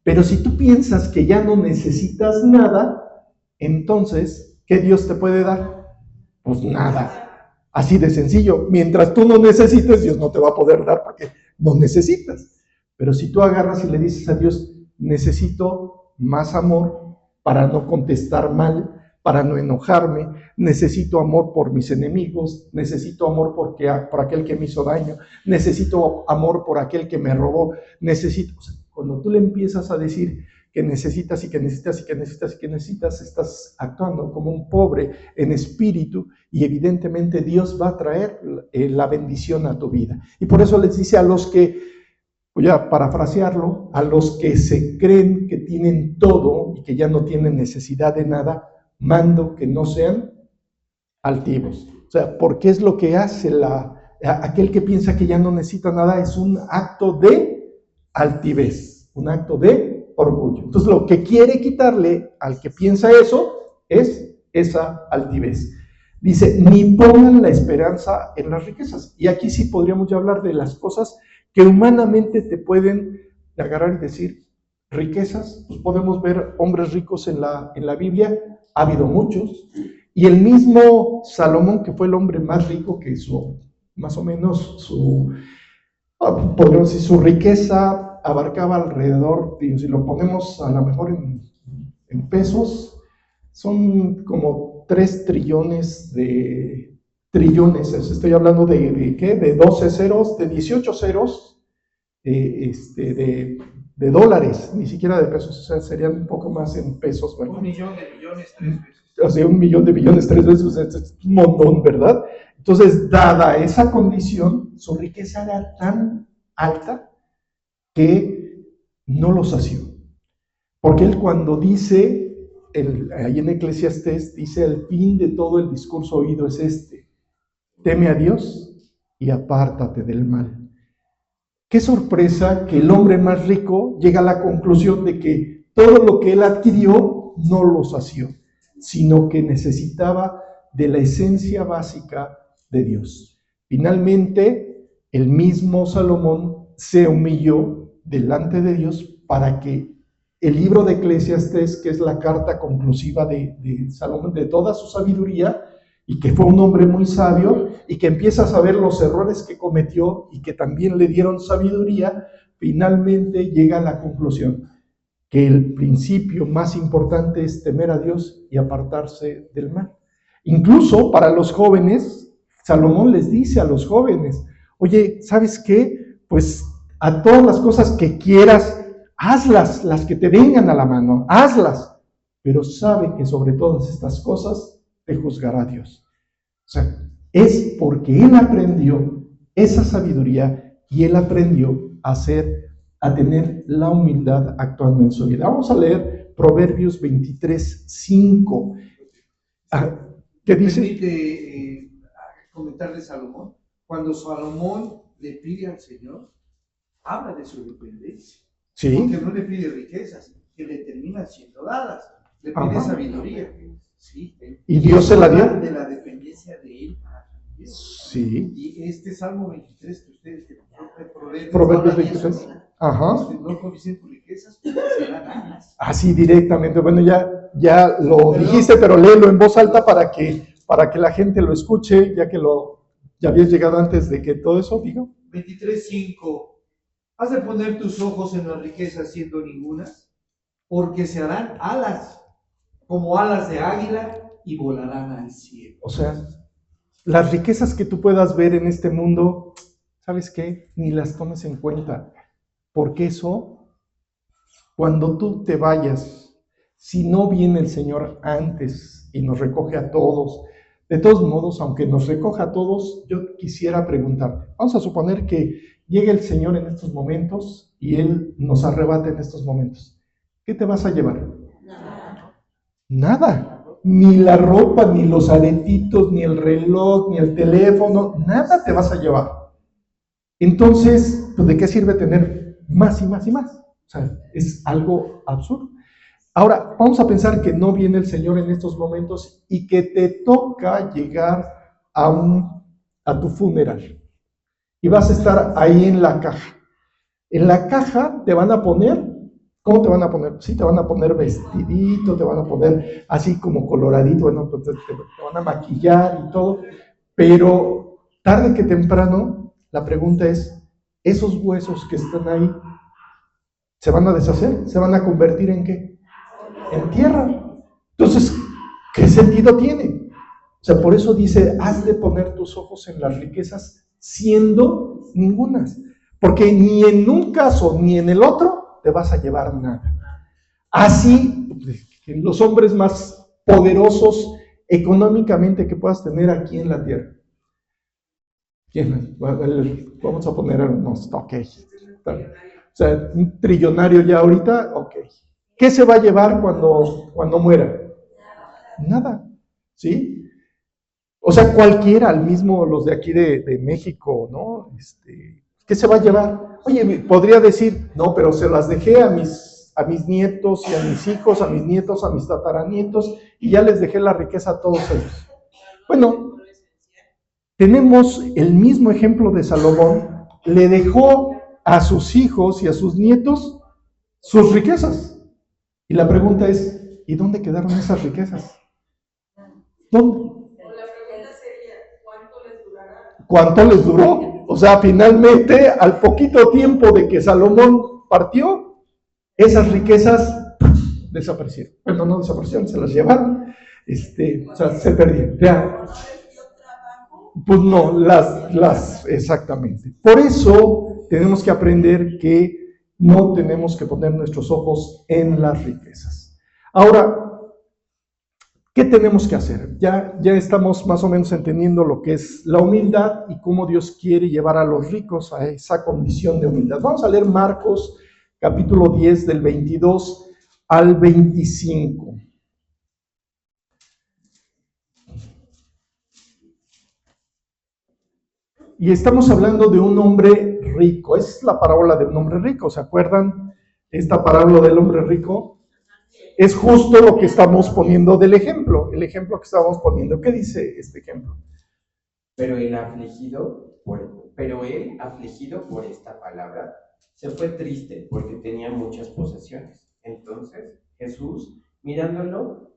Pero si tú piensas que ya no necesitas nada, entonces, ¿qué Dios te puede dar? Pues nada. Así de sencillo. Mientras tú no necesites, Dios no te va a poder dar porque no necesitas. Pero si tú agarras y le dices a Dios, necesito más amor para no contestar mal, para no enojarme, necesito amor por mis enemigos, necesito amor por aquel que me hizo daño, necesito amor por aquel que me robó, necesito... O sea, cuando tú le empiezas a decir que necesitas y que necesitas y que necesitas y que necesitas, estás actuando como un pobre en espíritu y evidentemente Dios va a traer la bendición a tu vida. Y por eso les dice a los que, voy a parafrasearlo, a los que se creen que tienen todo y que ya no tienen necesidad de nada, mando que no sean altivos. O sea, porque es lo que hace aquel que piensa que ya no necesita nada, es un acto de altivez, un acto de orgullo. Entonces, lo que quiere quitarle al que piensa eso es esa altivez. Dice, ni pongan la esperanza en las riquezas. Y aquí sí podríamos ya hablar de las cosas que humanamente te pueden agarrar y decir, riquezas. Pues podemos ver hombres ricos en la Biblia, ha habido muchos. Y el mismo Salomón, que fue el hombre más rico, que más o menos podríamos decir, su riqueza abarcaba alrededor, si lo ponemos a lo mejor en pesos, son como 3 trillones de trillones. Estoy hablando de ¿qué? De 12 ceros, de 18 ceros de dólares, ni siquiera de pesos, o sea, serían un poco más en pesos, ¿verdad? 1.000.000 de millones 3 veces. O sea, 1.000.000 de millones 3 veces, o sea, es un montón, ¿verdad? Entonces, dada esa condición, su riqueza era tan alta que no lo sació. Porque él cuando dice ahí en Eclesiastés dice, el fin de todo el discurso oído es este: teme a Dios y apártate del mal. Qué sorpresa que el hombre más rico llega a la conclusión de que todo lo que él adquirió no lo sació, sino que necesitaba de la esencia básica de Dios. Finalmente, el mismo Salomón se humilló delante de Dios para que el libro de Eclesiastés, que es la carta conclusiva de Salomón, de toda su sabiduría, y que fue un hombre muy sabio, y que empieza a saber los errores que cometió, y que también le dieron sabiduría, finalmente llega a la conclusión que el principio más importante es temer a Dios y apartarse del mal. Incluso para los jóvenes, Salomón les dice a los jóvenes, oye, ¿sabes qué? Pues a todas las cosas que quieras, hazlas, las que te vengan a la mano, hazlas, pero sabe que sobre todas estas cosas te juzgará Dios. O sea, es porque él aprendió esa sabiduría y él aprendió a tener la humildad actuando en su vida. Vamos a leer Proverbios 23:5. ¿Qué dice? Permite comentar de Salomón. Cuando Salomón le pide al Señor, habla de su dependencia. Sí. Porque no le pide riquezas, que le terminan siendo dadas. Le pide sabiduría. Sí. ¿Y Dios se la dio? De la dependencia de él para Dios. Sí. Y este Salmo 23 que ustedes Proverbios 23. Ajá. No codicien tus riquezas, serán dadas. Así directamente. Bueno, ya lo dijiste, pero léelo en voz alta para que la gente lo escuche, ya habías llegado antes de que todo eso diga. 23:5. ¿Has de poner tus ojos en las riquezas siendo ningunas? Porque se harán alas, como alas de águila, y volarán al cielo. O sea, las riquezas que tú puedas ver en este mundo, ¿sabes qué? Ni las tomes en cuenta. Porque eso, cuando tú te vayas, si no viene el Señor antes y nos recoge a todos, de todos modos, aunque nos recoja a todos, yo quisiera preguntarte, vamos a suponer que llegue el Señor en estos momentos y Él nos arrebate en estos momentos. ¿Qué te vas a llevar? Nada. Ni la ropa, ni los aretitos, ni el reloj, ni el teléfono, nada te vas a llevar. Entonces, pues, ¿de qué sirve tener más y más y más? O sea, es algo absurdo. Ahora, vamos a pensar que no viene el Señor en estos momentos y que te toca llegar a tu funeral. Y vas a estar ahí en la caja. En la caja te van a poner, ¿cómo te van a poner? Sí, te van a poner vestidito, te van a poner así como coloradito, bueno, pues te van a maquillar y todo. Pero tarde que temprano, la pregunta es, ¿esos huesos que están ahí se van a deshacer? ¿Se van a convertir en qué? En tierra. Entonces, ¿qué sentido tiene? O sea, por eso dice, has de poner tus ojos en las riquezas siendo ningunas. Porque ni en un caso ni en el otro te vas a llevar nada. Así, los hombres más poderosos económicamente que puedas tener aquí en la tierra. ¿Quién? Vamos a poner unos, ok. O sea, un trillonario ya ahorita, ok. ¿Qué se va a llevar cuando muera? Nada, ¿sí? O sea, cualquiera, al mismo los de aquí de México, ¿no? ¿Qué se va a llevar? Oye, podría decir, no, pero se las dejé a mis nietos y a mis hijos, a mis nietos, a mis tataranietos, y ya les dejé la riqueza a todos ellos. Bueno, tenemos el mismo ejemplo de Salomón, le dejó a sus hijos y a sus nietos sus riquezas. Y la pregunta es, ¿y dónde quedaron esas riquezas? ¿Dónde? La pregunta sería, ¿cuánto les durará? ¿Cuánto les duró? O sea, finalmente, al poquito tiempo de que Salomón partió, esas riquezas desaparecieron. Bueno, no desaparecieron, se las llevaron. O sea, se perdieron. Ya. Pues no, exactamente. Por eso tenemos que aprender que no tenemos que poner nuestros ojos en las riquezas. Ahora, ¿qué tenemos que hacer? Ya estamos más o menos entendiendo lo que es la humildad y cómo Dios quiere llevar a los ricos a esa condición de humildad. Vamos a leer Marcos, capítulo 10, del 22 al 25. y estamos hablando de un hombre rico. Esa es la parábola del hombre rico, ¿se acuerdan? Esta parábola del hombre rico es justo lo que estamos poniendo del ejemplo, el ejemplo que estamos poniendo. ¿Qué dice este ejemplo? Pero él afligido por esta palabra, se fue triste porque tenía muchas posesiones. Entonces Jesús, mirando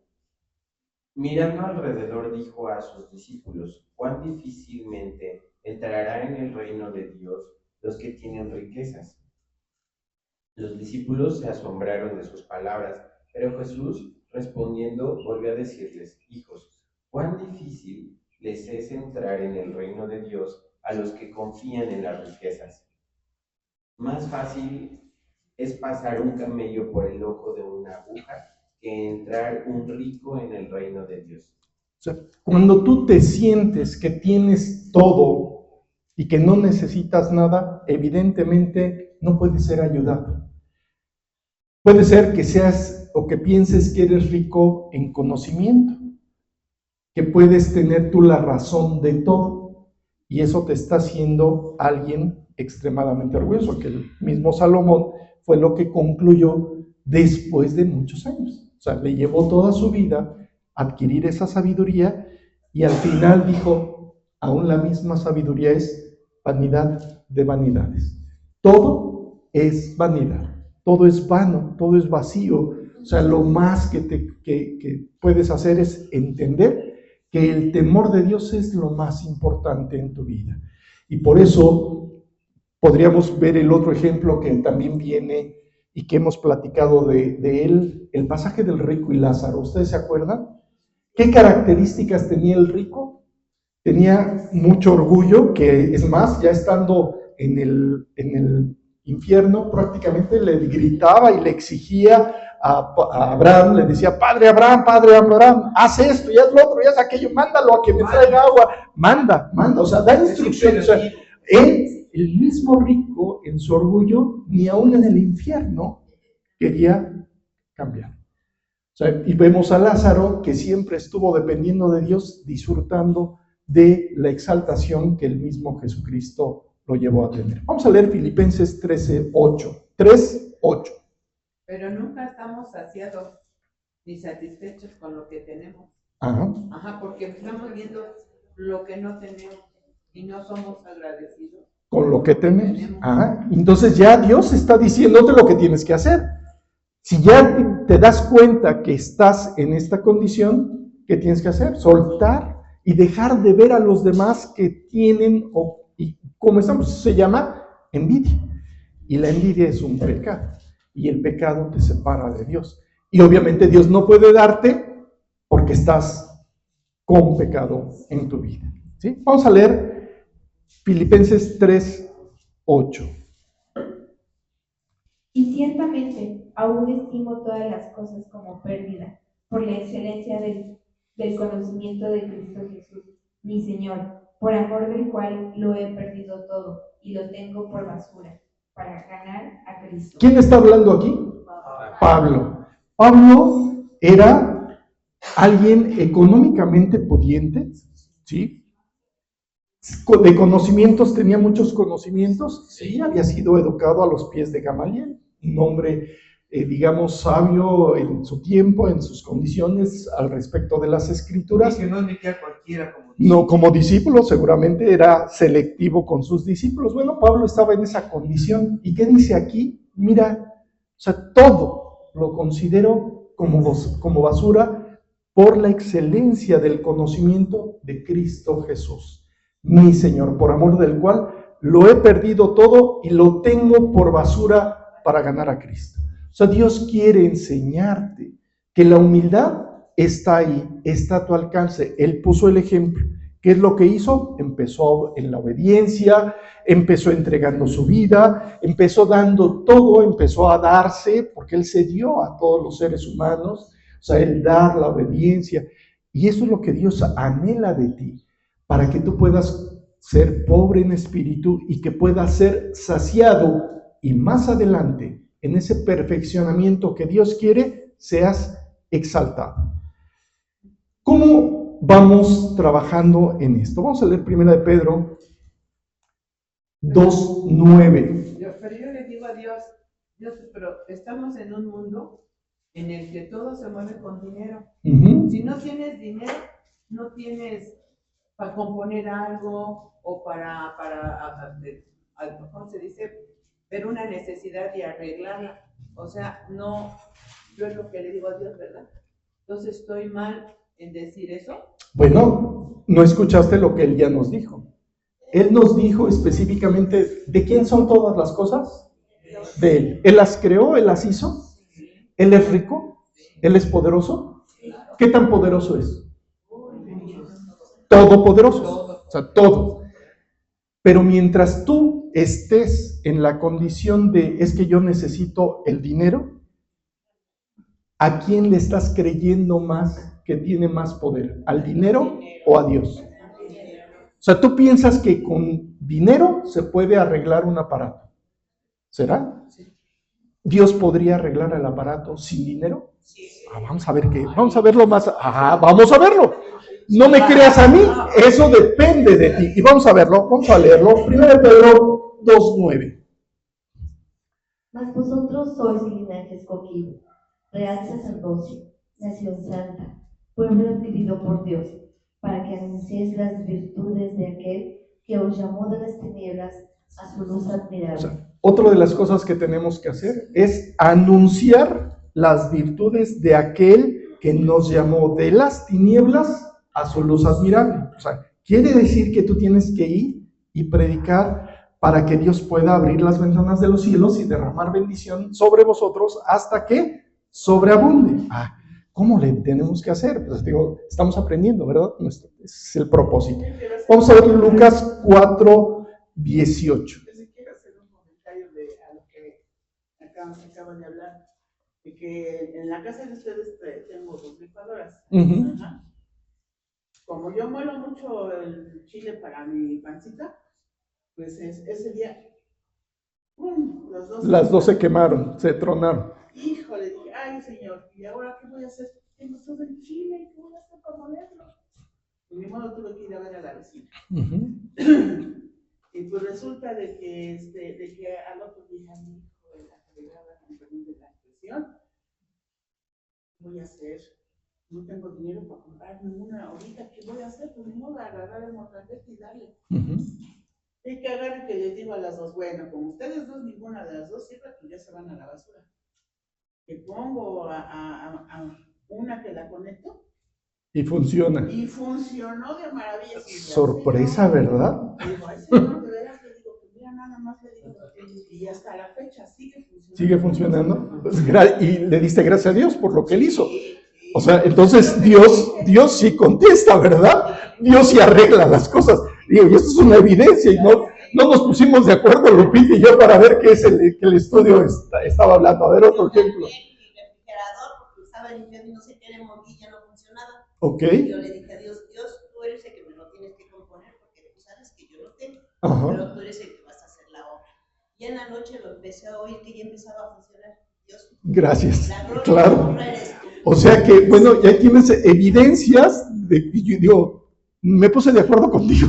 alrededor, dijo a sus discípulos: cuán difícilmente entrará en el reino de Dios los que tienen riquezas. Los discípulos se asombraron de sus palabras, pero Jesús, respondiendo, volvió a decirles: hijos, cuán difícil les es entrar en el reino de Dios a los que confían en las riquezas. Más fácil es pasar un camello por el ojo de una aguja que entrar un rico en el reino de Dios. O sea, cuando tú te sientes que tienes todo y que no necesitas nada, evidentemente no puedes ser ayudado. Puede ser que seas o que pienses que eres rico en conocimiento, que puedes tener tú la razón de todo, y eso te está haciendo alguien extremadamente orgulloso, que el mismo Salomón fue lo que concluyó después de muchos años. O sea, le llevó toda su vida a adquirir esa sabiduría y al final dijo, aún la misma sabiduría es vanidad de vanidades. Todo es vanidad, todo es vano, todo es vacío. O sea, lo más que puedes hacer es entender que el temor de Dios es lo más importante en tu vida. Y por eso podríamos ver el otro ejemplo que también viene y que hemos platicado de él, el pasaje del rico y Lázaro. ¿Ustedes se acuerdan? ¿Qué características tenía el rico? Tenía mucho orgullo, que es más, ya estando en el infierno, prácticamente le gritaba y le exigía a Abraham, le decía: Padre Abraham, haz esto y haz lo otro y haz aquello, mándalo a que me traiga agua, manda, o sea, da instrucciones. O sea, él, el mismo rico, en su orgullo, ni aún en el infierno quería cambiar. O sea, y vemos a Lázaro, que siempre estuvo dependiendo de Dios, disfrutando de la exaltación que el mismo Jesucristo lo llevó a tener. Vamos a leer Filipenses 3:8. Pero nunca estamos saciados ni satisfechos con lo que tenemos. Ajá. Porque estamos viendo lo que no tenemos y no somos agradecidos Con lo que tenemos. Ajá. Entonces ya Dios está diciéndote lo que tienes que hacer. Si ya te das cuenta que estás en esta condición, ¿qué tienes que hacer? Soltar y dejar de ver a los demás que tienen, y como estamos, se llama envidia. Y la envidia es un pecado. Y el pecado te separa de Dios. Y obviamente Dios no puede darte porque estás con pecado en tu vida. ¿Sí? Vamos a leer Filipenses 3:8. Y ciertamente aún estimo todas las cosas como pérdida por la excelencia del conocimiento de Cristo Jesús, mi Señor, por amor del cual lo he perdido todo y lo tengo por basura, para ganar a Cristo. ¿Quién está hablando aquí? Pablo. Pablo era alguien económicamente pudiente, ¿sí? De conocimientos, tenía muchos conocimientos, sí, había sido educado a los pies de Gamaliel, un hombre, digamos, sabio en su tiempo, en sus condiciones al respecto de las escrituras. Y que no admitía a cualquiera como discípulo. No, como discípulo seguramente era selectivo con sus discípulos. Bueno, Pablo estaba en esa condición. ¿Y qué dice aquí? Mira, o sea, todo lo considero como basura por la excelencia del conocimiento de Cristo Jesús, mi Señor, por amor del cual lo he perdido todo y lo tengo por basura para ganar a Cristo. O sea, Dios quiere enseñarte que la humildad está ahí, está a tu alcance. Él puso el ejemplo. ¿Qué es lo que hizo? Empezó en la obediencia, empezó entregando su vida, empezó dando todo, empezó a darse, porque Él se dio a todos los seres humanos. O sea, el dar, la obediencia. Y eso es lo que Dios anhela de ti, para que tú puedas ser pobre en espíritu y que puedas ser saciado, y más adelante, en ese perfeccionamiento que Dios quiere, seas exaltado. ¿Cómo vamos trabajando en esto? Vamos a leer 1 de Pedro 2:9. Pero yo le digo a Dios, pero estamos en un mundo en el que todo se mueve con dinero. Si no tienes dinero, no tienes para componer algo o ¿cómo se dice? Ver una necesidad y arreglarla. O sea, no, yo es lo que le digo a Dios, ¿verdad? Entonces, ¿estoy mal en decir eso? Bueno, no escuchaste lo que él ya nos dijo. Él nos dijo específicamente, ¿de quién son todas las cosas? De él. ¿Él las creó? ¿Él las hizo? ¿Él es rico? ¿Él es poderoso? ¿Qué tan poderoso es? Todopoderoso. O sea, todo. Pero mientras tú estés en la condición de, es que yo necesito el dinero, ¿a quién le estás creyendo más que tiene más poder? ¿Al dinero o a Dios? O sea, tú piensas que con dinero se puede arreglar un aparato. ¿Será? ¿Dios podría arreglar el aparato sin dinero? Vamos a ver qué, vamos a verlo más. Vamos a verlo. No me creas a mí, eso depende de ti. Y vamos a verlo, vamos a leerlo. 1 Pedro 2:9. Mas vosotros sois linaje escogido, real sacerdocio, nación santa, pueblo adquirido por Dios, para que anunciéis las virtudes de aquel que os llamó de las tinieblas a su luz admirable. Otra de las cosas que tenemos que hacer es anunciar las virtudes de aquel que nos llamó de las tinieblas a su luz admirable. O sea, quiere decir que tú tienes que ir y predicar para que Dios pueda abrir las ventanas de los cielos y derramar bendición sobre vosotros hasta que sobreabunde. ¿Cómo le tenemos que hacer? Pues digo, estamos aprendiendo, ¿verdad? Ese es el propósito. Vamos a ver Lucas 4:18. Quiero hacer un comentario a lo que acaban de hablar, de que en la casa de ustedes tengo 2 licuadoras. Como yo muelo mucho el chile para mi pancita, pues ese día, las dos se quemaron, se tronaron. Híjole, dije, ay Señor, ¿y ahora qué voy a hacer? Tengo todo el chile, ¿qué voy a hacer para molerlo? Y ni modo tuve que ir a ver a la vecina. Y pues resulta de que al otro día mi hijo de la calidad, con perdón de la expresión, ¿qué voy a hacer? No tengo dinero para comprarme una ahorita, ¿qué voy a hacer? Pues ni modo, agarrar el mortadete y darle. Y que agarre que les digo a las dos, bueno, como ustedes dos, ninguna de las dos sirve, pues ya se van a la basura. Que pongo a una que la conecto. Y funciona. Y funcionó de maravilla. Sorpresa, ¿verdad? Digo, ay, señor, de veras le digo, pues mira, nada más le digo, y hasta la fecha sigue funcionando. Sigue funcionando. Pues, y le diste gracias a Dios por lo que él hizo. O sea, entonces Dios sí contesta, ¿verdad? Dios sí arregla las cosas. Digo, y esto es una evidencia, y no nos pusimos de acuerdo, Lupita y yo, para ver qué es que el estudio estaba hablando. A ver, otro ejemplo. El refrigerador, porque estaba limpiando y no sé qué de bombilla, no funcionaba. Ok. Y yo le dije a Dios, tú eres el que me lo tienes que componer, porque tú sabes que yo lo tengo, pero tú eres el que vas a hacer la obra. Y en la noche lo empecé a oír que ya empezaba a funcionar. Dios. Gracias. Claro. O sea que, bueno, ya tienes evidencias de que yo digo, me puse de acuerdo contigo.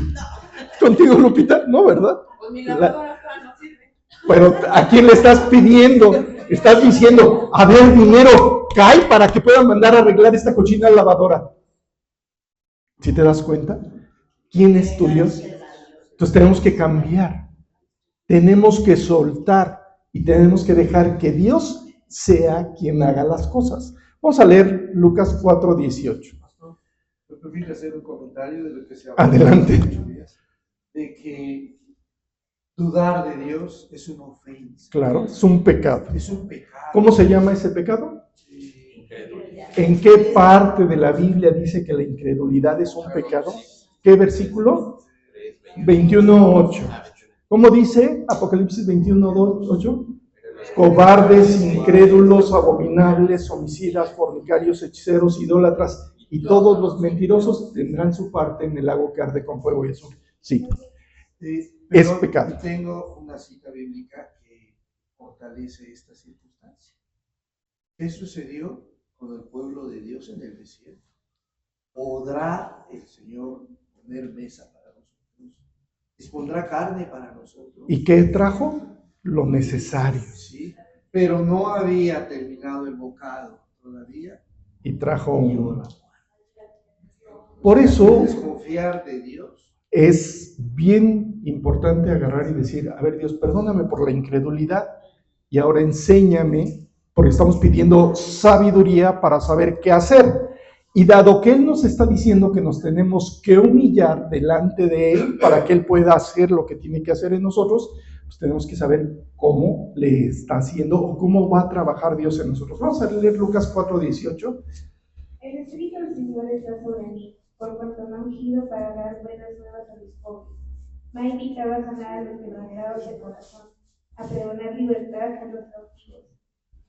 Contigo, Lupita, ¿no, verdad? Pues mi lavadora acá no sirve. Pero ¿a quién le estás pidiendo? Estás diciendo, a ver, dinero, cae para que puedan mandar a arreglar esta cochina lavadora. ¿Sí te das cuenta? ¿Quién es tu Dios? Entonces tenemos que cambiar. Tenemos que soltar y tenemos que dejar que Dios sea quien haga las cosas. Vamos a leer Lucas 4:18. ¿Me permite hacer un comentario de lo que se habla? Adelante. De que dudar de Dios es una ofensa. Claro, es un pecado. Es un pecado. ¿Cómo se llama ese pecado? ¿En qué parte de la Biblia dice que la incredulidad es un pecado? ¿Qué versículo? 21:8. ¿Cómo dice Apocalipsis 21:8? Cobardes, incrédulos, abominables, homicidas, fornicarios, hechiceros, idólatras y todos los mentirosos tendrán su parte en el lago que arde con fuego y azufre. Sí, es pecado. Tengo una cita bíblica que fortalece esta circunstancia. ¿Qué sucedió con el pueblo de Dios en el desierto? ¿Podrá el Señor poner mesa para nosotros dispondrá carne para nosotros. ¿Y qué trajo? Lo necesario. Sí, pero no había terminado el bocado todavía. Y trajo un... Por eso Desconfiar de Dios. es bien importante agarrar y decir, a ver Dios, perdóname por la incredulidad y ahora enséñame, porque estamos pidiendo sabiduría para saber qué hacer. Y dado que Él nos está diciendo que nos tenemos que humillar delante de Él para que Él pueda hacer lo que tiene que hacer en nosotros, pues tenemos que saber cómo le está haciendo o cómo va a trabajar Dios en nosotros. Vamos a leer Lucas 4:18. El Espíritu del Señor está sobre mí, por cuanto me ha ungido para dar buenas nuevas a los pobres. Me ha invitado a sanar a los quebrantados de corazón, a pregonar libertad a los cautivos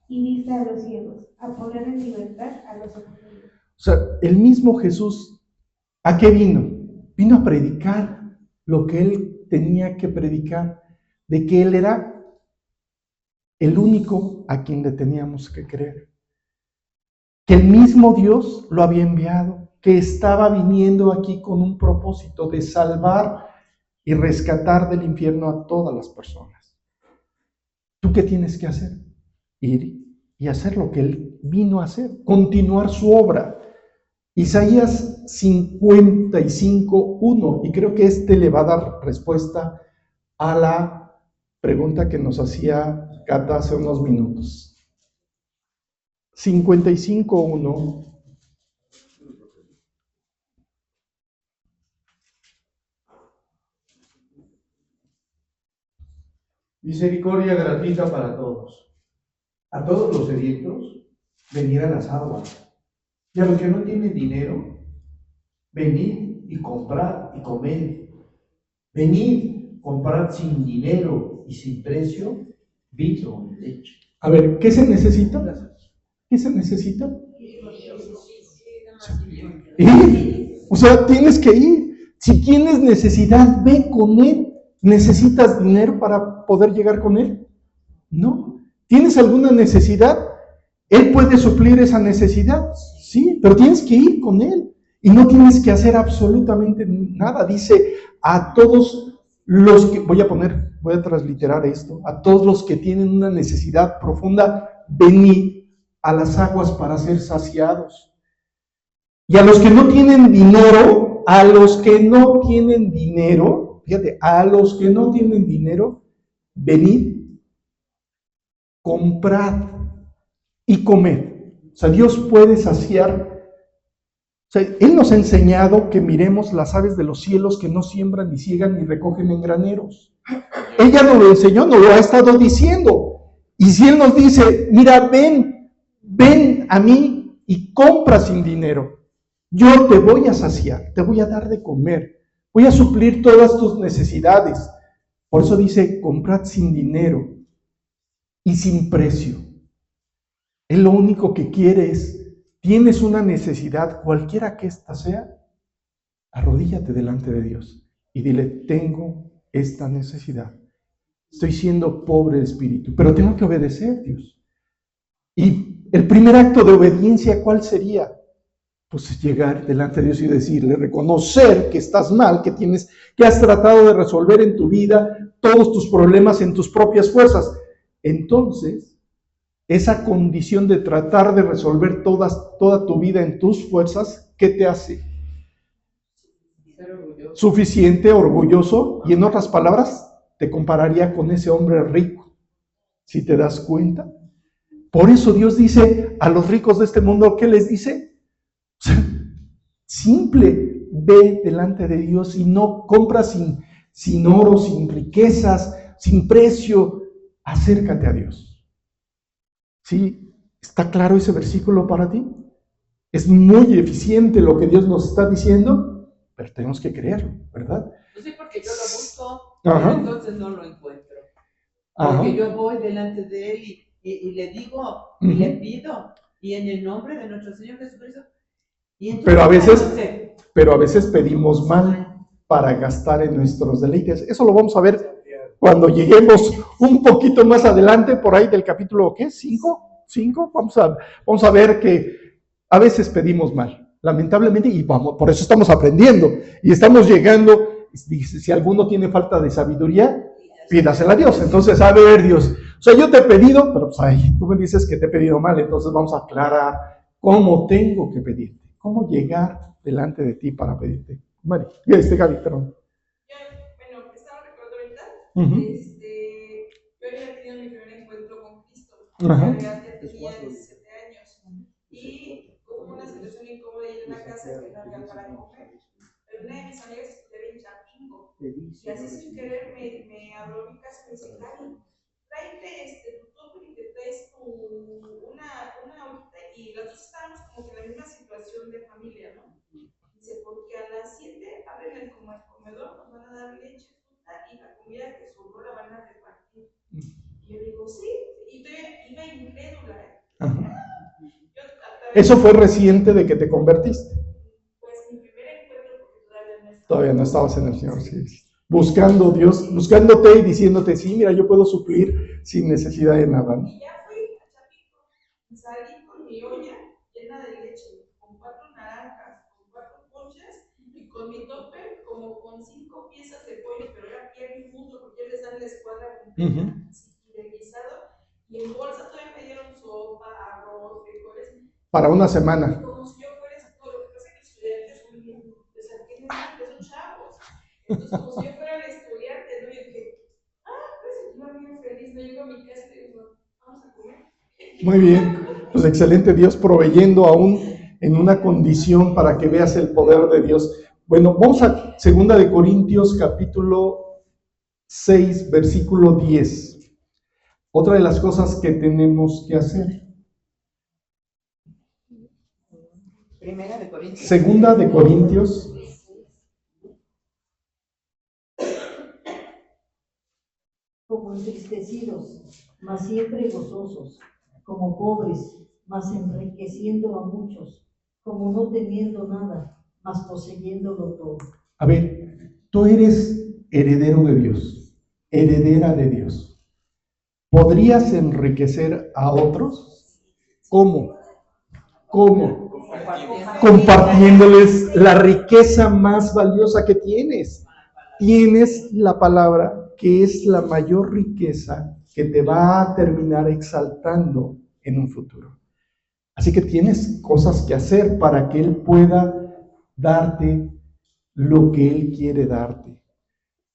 y vista a los ciegos, a poner en libertad a los oprimidos. O sea, el mismo Jesús, ¿a qué vino? Vino a predicar lo que Él tenía que predicar, de que Él era el único a quien le teníamos que creer. Que el mismo Dios lo había enviado, que estaba viniendo aquí con un propósito de salvar y rescatar del infierno a todas las personas. ¿Tú qué tienes que hacer? Ir y hacer lo que Él vino a hacer, continuar su obra. Isaías 55:1, y creo que este le va a dar respuesta a la pregunta que nos hacía Cata hace unos minutos. 55:1. Misericordia gratuita para todos. A todos los sedientos, venid a las aguas. Y a los que no tienen dinero, venid y comprad y comed. Venid, comprad sin dinero y sin precio, vino y leche. A ver, ¿qué se necesita? ¿Qué se necesita? Ir. O sea, tienes que ir. Si tienes necesidad, ve con Él. ¿Necesitas dinero para poder llegar con Él? No. ¿Tienes alguna necesidad? Él puede suplir esa necesidad, sí, pero tienes que ir con Él. Y no tienes que hacer absolutamente nada. Dice, a todos los que, voy a transliterar esto, a todos los que tienen una necesidad profunda, venid a las aguas para ser saciados. Y a los que no tienen dinero, fíjate, a los que no tienen dinero, venid, comprad y comed. O sea, Dios puede saciar. O sea, Él nos ha enseñado que miremos las aves de los cielos que no siembran, ni ciegan, ni recogen en graneros. Ella nos lo enseñó, nos lo ha estado diciendo. Y si Él nos dice, mira, ven a mí y compra sin dinero. Yo te voy a saciar, te voy a dar de comer, voy a suplir todas tus necesidades. Por eso dice, comprad sin dinero y sin precio. Él lo único que quiere es, tienes una necesidad, cualquiera que ésta sea, arrodíllate delante de Dios y dile, tengo esta necesidad. Estoy siendo pobre de espíritu, pero tengo que obedecer, Dios. Y el primer acto de obediencia, ¿cuál sería? Pues llegar delante de Dios y decirle, reconocer que estás mal, que has tratado de resolver en tu vida todos tus problemas en tus propias fuerzas. Entonces, esa condición de tratar de resolver toda tu vida en tus fuerzas, ¿qué te hace? Suficiente, orgulloso, y en otras palabras, te compararía con ese hombre rico, si te das cuenta. Por eso Dios dice a los ricos de este mundo, ¿qué les dice? Simple, ve delante de Dios y no compra sin oro, sin riquezas, sin precio, acércate a Dios. ¿Sí? ¿Está claro ese versículo para ti? Es muy eficiente lo que Dios nos está diciendo, pero tenemos que creerlo, ¿verdad? No sé porque yo lo busco, Ajá. pero entonces no lo encuentro. Ajá. Porque yo voy delante de Él y le digo, y le pido, y en el nombre de nuestro Señor Jesucristo. Y entonces, Pero a veces pedimos mal para gastar en nuestros deleites. Eso lo vamos a ver cuando lleguemos un poquito más adelante, por ahí del capítulo, ¿qué? ¿5? Vamos a ver que a veces pedimos mal, lamentablemente, y por eso estamos aprendiendo y estamos llegando dice, si alguno tiene falta de sabiduría, pídasela a Dios. Entonces, a ver, Dios, o sea, yo te he pedido, pero pues ahí tú me dices que te he pedido mal, entonces vamos a aclarar cómo tengo que pedirte, cómo llegar delante de ti para pedirte. Gaby, perdón. Bueno, estaba recordando ahorita, Uh-huh. Yo había tenido mi primer encuentro con Cristo, Ajá. ya tenía 17 años, y hubo una situación incómoda ahí en la casa que no había para comer, pero una de mis amigas estudiaba en Chapingo, y así sin querer me habló mi casa y me dice, Gaby, tráete tu tupper y te traes una hojita, y las dos estábamos como que en la misma situación de familia, ¿no? Dice, porque a las 7 abren el comedor, nos van a dar leche, fruta y la comida que sobró la van a repartir. Y yo digo, sí, y yo iba incrédula. ¿Eso fue reciente de que te convertiste? Pues mi primer encuentro, porque Todavía no estabas en el Señor, sí. Buscando Dios, buscándote y diciéndote, sí, mira, yo puedo suplir sin necesidad de nada, ¿no? Y ya fui a Chapingo, salí con mi olla llena de leche, con 4 naranjas, con 4 conchas y con mi topper como con 5 piezas de pollo, pero era pierna y muslo porque les dan la escuadra completa, así, de guisado, y en bolsa todavía me dieron sopa, arroz, frijoles. Para una semana. Como si yo fuera todo, lo que pasa es que los estudiantes son bien, o sea, tienen son chavos. Entonces, como si yo fuera el estudiante, ¿no? Yo dije, pues yo bien feliz, no llego a mi casa y digo, vamos a comer. Muy bien, pues excelente, Dios proveyendo aún en una condición para que veas el poder de Dios. Bueno, vamos a 2 Corintios capítulo 6, versículo 10. Otra de las cosas que tenemos que hacer. 2 Corintios. Como entristecidos, mas siempre gozosos, como pobres, mas enriqueciendo a muchos, como no teniendo nada, mas poseyéndolo todo. A ver, tú eres heredero de Dios, heredera de Dios. ¿Podrías enriquecer a otros? ¿Cómo? ¿Cómo? Compartiéndoles la riqueza más valiosa que tienes. Tienes la palabra, que es la mayor riqueza que te va a terminar exaltando en un futuro. Así que tienes cosas que hacer para que Él pueda darte lo que Él quiere darte.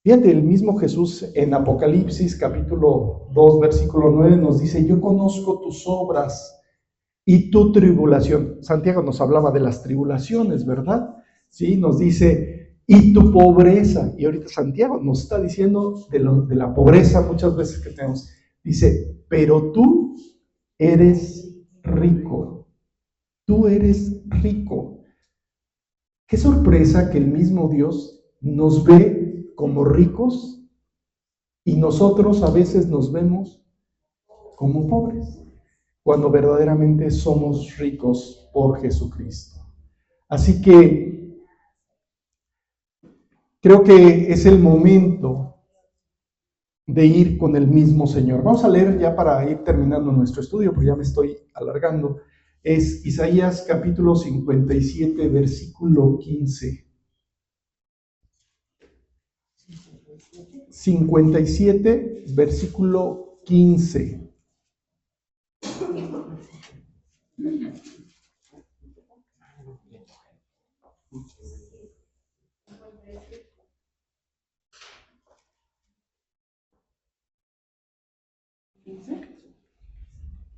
Fíjate, el mismo Jesús en Apocalipsis capítulo 2, versículo 9 nos dice, yo conozco tus obras y tu tribulación. Santiago nos hablaba de las tribulaciones, ¿verdad? Sí, nos dice, y tu pobreza. Y ahorita Santiago nos está diciendo de la pobreza muchas veces que tenemos. Dice, pero tú eres rico. Tú eres rico. Qué sorpresa que el mismo Dios nos ve como ricos y nosotros a veces nos vemos como pobres, cuando verdaderamente somos ricos por Jesucristo. Así que creo que es el momento de ir con el mismo Señor. Vamos a leer ya para ir terminando nuestro estudio, porque ya me estoy alargando. Es Isaías capítulo 57, versículo 15. 57, versículo 15.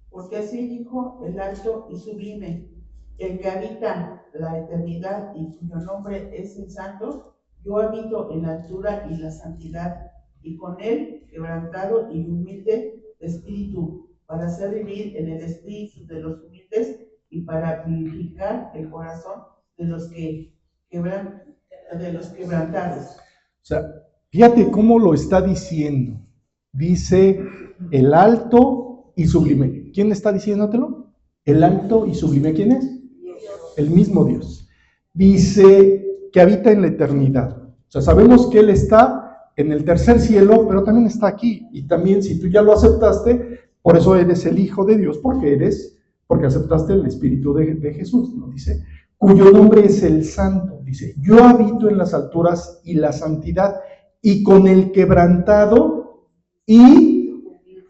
Porque así dijo el alto y sublime, el que habita la eternidad y cuyo nombre es el santo, yo habito en la altura y la santidad, y con él quebrantado y humilde de espíritu, para hacer vivir en el espíritu de los humildes y para vivificar el corazón de los quebrantados. O sea, fíjate cómo lo está diciendo. Dice el alto y sublime. ¿Quién está diciéndotelo? El alto y sublime. ¿Quién es? El mismo Dios. Dice que habita en la eternidad. O sea, sabemos que Él está en el tercer cielo, pero también está aquí. Y también, si tú ya lo aceptaste, por eso eres el Hijo de Dios, porque aceptaste el Espíritu de Jesús, ¿no? Dice, cuyo nombre es el Santo. Dice, yo habito en las alturas y la santidad, y con el quebrantado y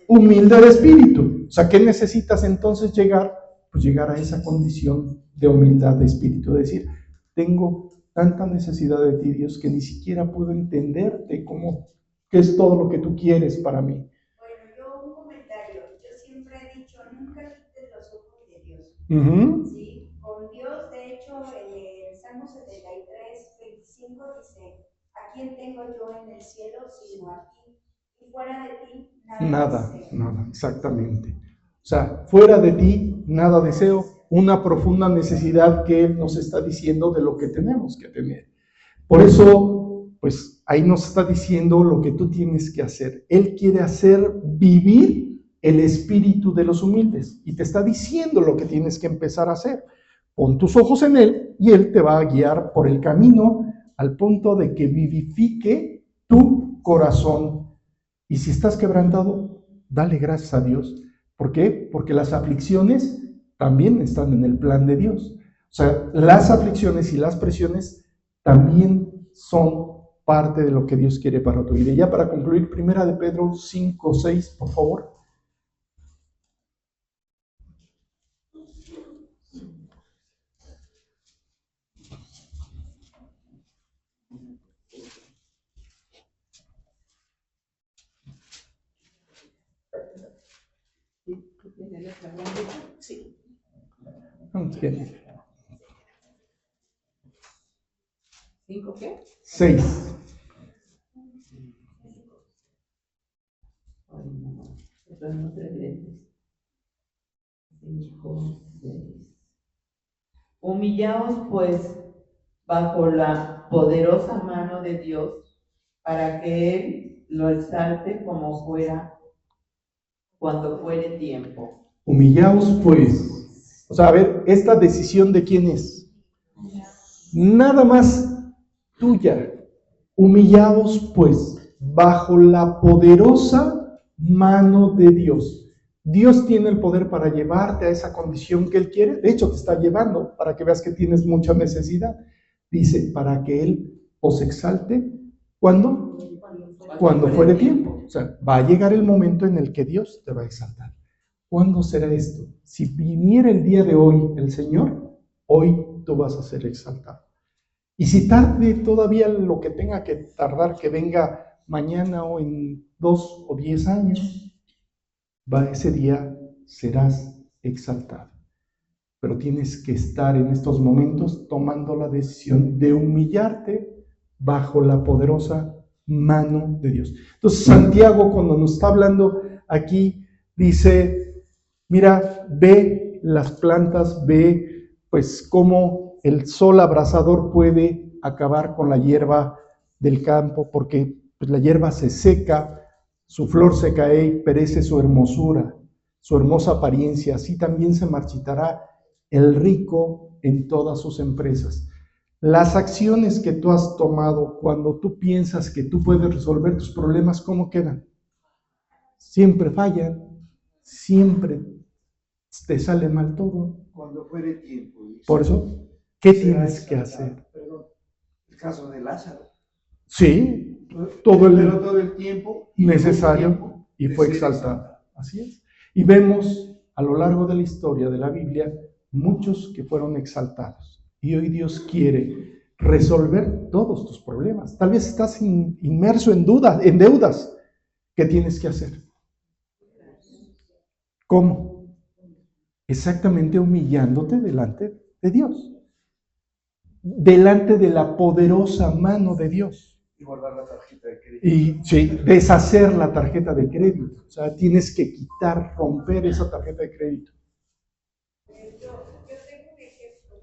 humilde de espíritu. O sea, ¿qué necesitas entonces llegar? Pues llegar a esa condición de humildad de espíritu. Es decir, tengo tanta necesidad de ti, Dios, que ni siquiera puedo entenderte cómo, qué es todo lo que tú quieres para mí. Bueno, yo un comentario. Yo siempre he dicho, nunca quites los ojos de Dios. ¿Sí? Con Dios, de hecho, en el Salmo 73, 25 dice, ¿a quién tengo yo en el cielo sino a ti? Y fuera de ti, nada deseo. Exactamente. O sea, fuera de ti, nada deseo. Una profunda necesidad que Él nos está diciendo de lo que tenemos que tener. Por eso, pues ahí nos está diciendo lo que tú tienes que hacer. Él quiere hacer vivir el espíritu de los humildes y te está diciendo lo que tienes que empezar a hacer. Pon tus ojos en Él y Él te va a guiar por el camino al punto de que vivifique tu corazón. Y si estás quebrantado, dale gracias a Dios. ¿Por qué? Porque las aflicciones también están en el plan de Dios. O sea, las aflicciones y las presiones también son parte de lo que Dios quiere para tu vida. Y ya para concluir, 1 de Pedro 5:6, por favor. Sí. ¿5 qué? 6. Humillaos pues bajo la poderosa mano de Dios para que Él lo exalte como fuera cuando fuere tiempo. Humillaos pues. O sea, a ver, ¿esta decisión de quién es? Nada más tuya. Humillaos pues bajo la poderosa mano de Dios. Dios tiene el poder para llevarte a esa condición que Él quiere. De hecho, te está llevando para que veas que tienes mucha necesidad. Dice, para que Él os exalte. ¿Cuándo? Cuando fuere tiempo. O sea, va a llegar el momento en el que Dios te va a exaltar. ¿Cuándo será esto? Si viniera el día de hoy el Señor, hoy tú vas a ser exaltado. Y si tarde todavía lo que tenga que tardar, que venga mañana o en 2 o 10 años, ese día serás exaltado. Pero tienes que estar en estos momentos tomando la decisión de humillarte bajo la poderosa mano de Dios. Entonces Santiago, cuando nos está hablando aquí, dice, mira, ve las plantas, ve pues cómo el sol abrasador puede acabar con la hierba del campo, porque pues, la hierba se seca, su flor se cae y perece su hermosura, su hermosa apariencia. Así también se marchitará el rico en todas sus empresas. Las acciones que tú has tomado cuando tú piensas que tú puedes resolver tus problemas, ¿cómo quedan? Siempre fallan, siempre te sale mal todo. Cuando fuere tiempo. Por eso, ¿qué tienes que hacer? Perdón, el caso de Lázaro. Sí, todo el tiempo necesario y fue exaltado. Así es. Y vemos a lo largo de la historia de la Biblia muchos que fueron exaltados. Y hoy Dios quiere resolver todos tus problemas. Tal vez estás inmerso en deudas. ¿Qué tienes que hacer? ¿Cómo? Exactamente humillándote delante de Dios. Delante de la poderosa mano de Dios. Y guardar la tarjeta de crédito. Y sí, deshacer la tarjeta de crédito. O sea, tienes que quitar, romper esa tarjeta de crédito. Yo tengo un ejemplo.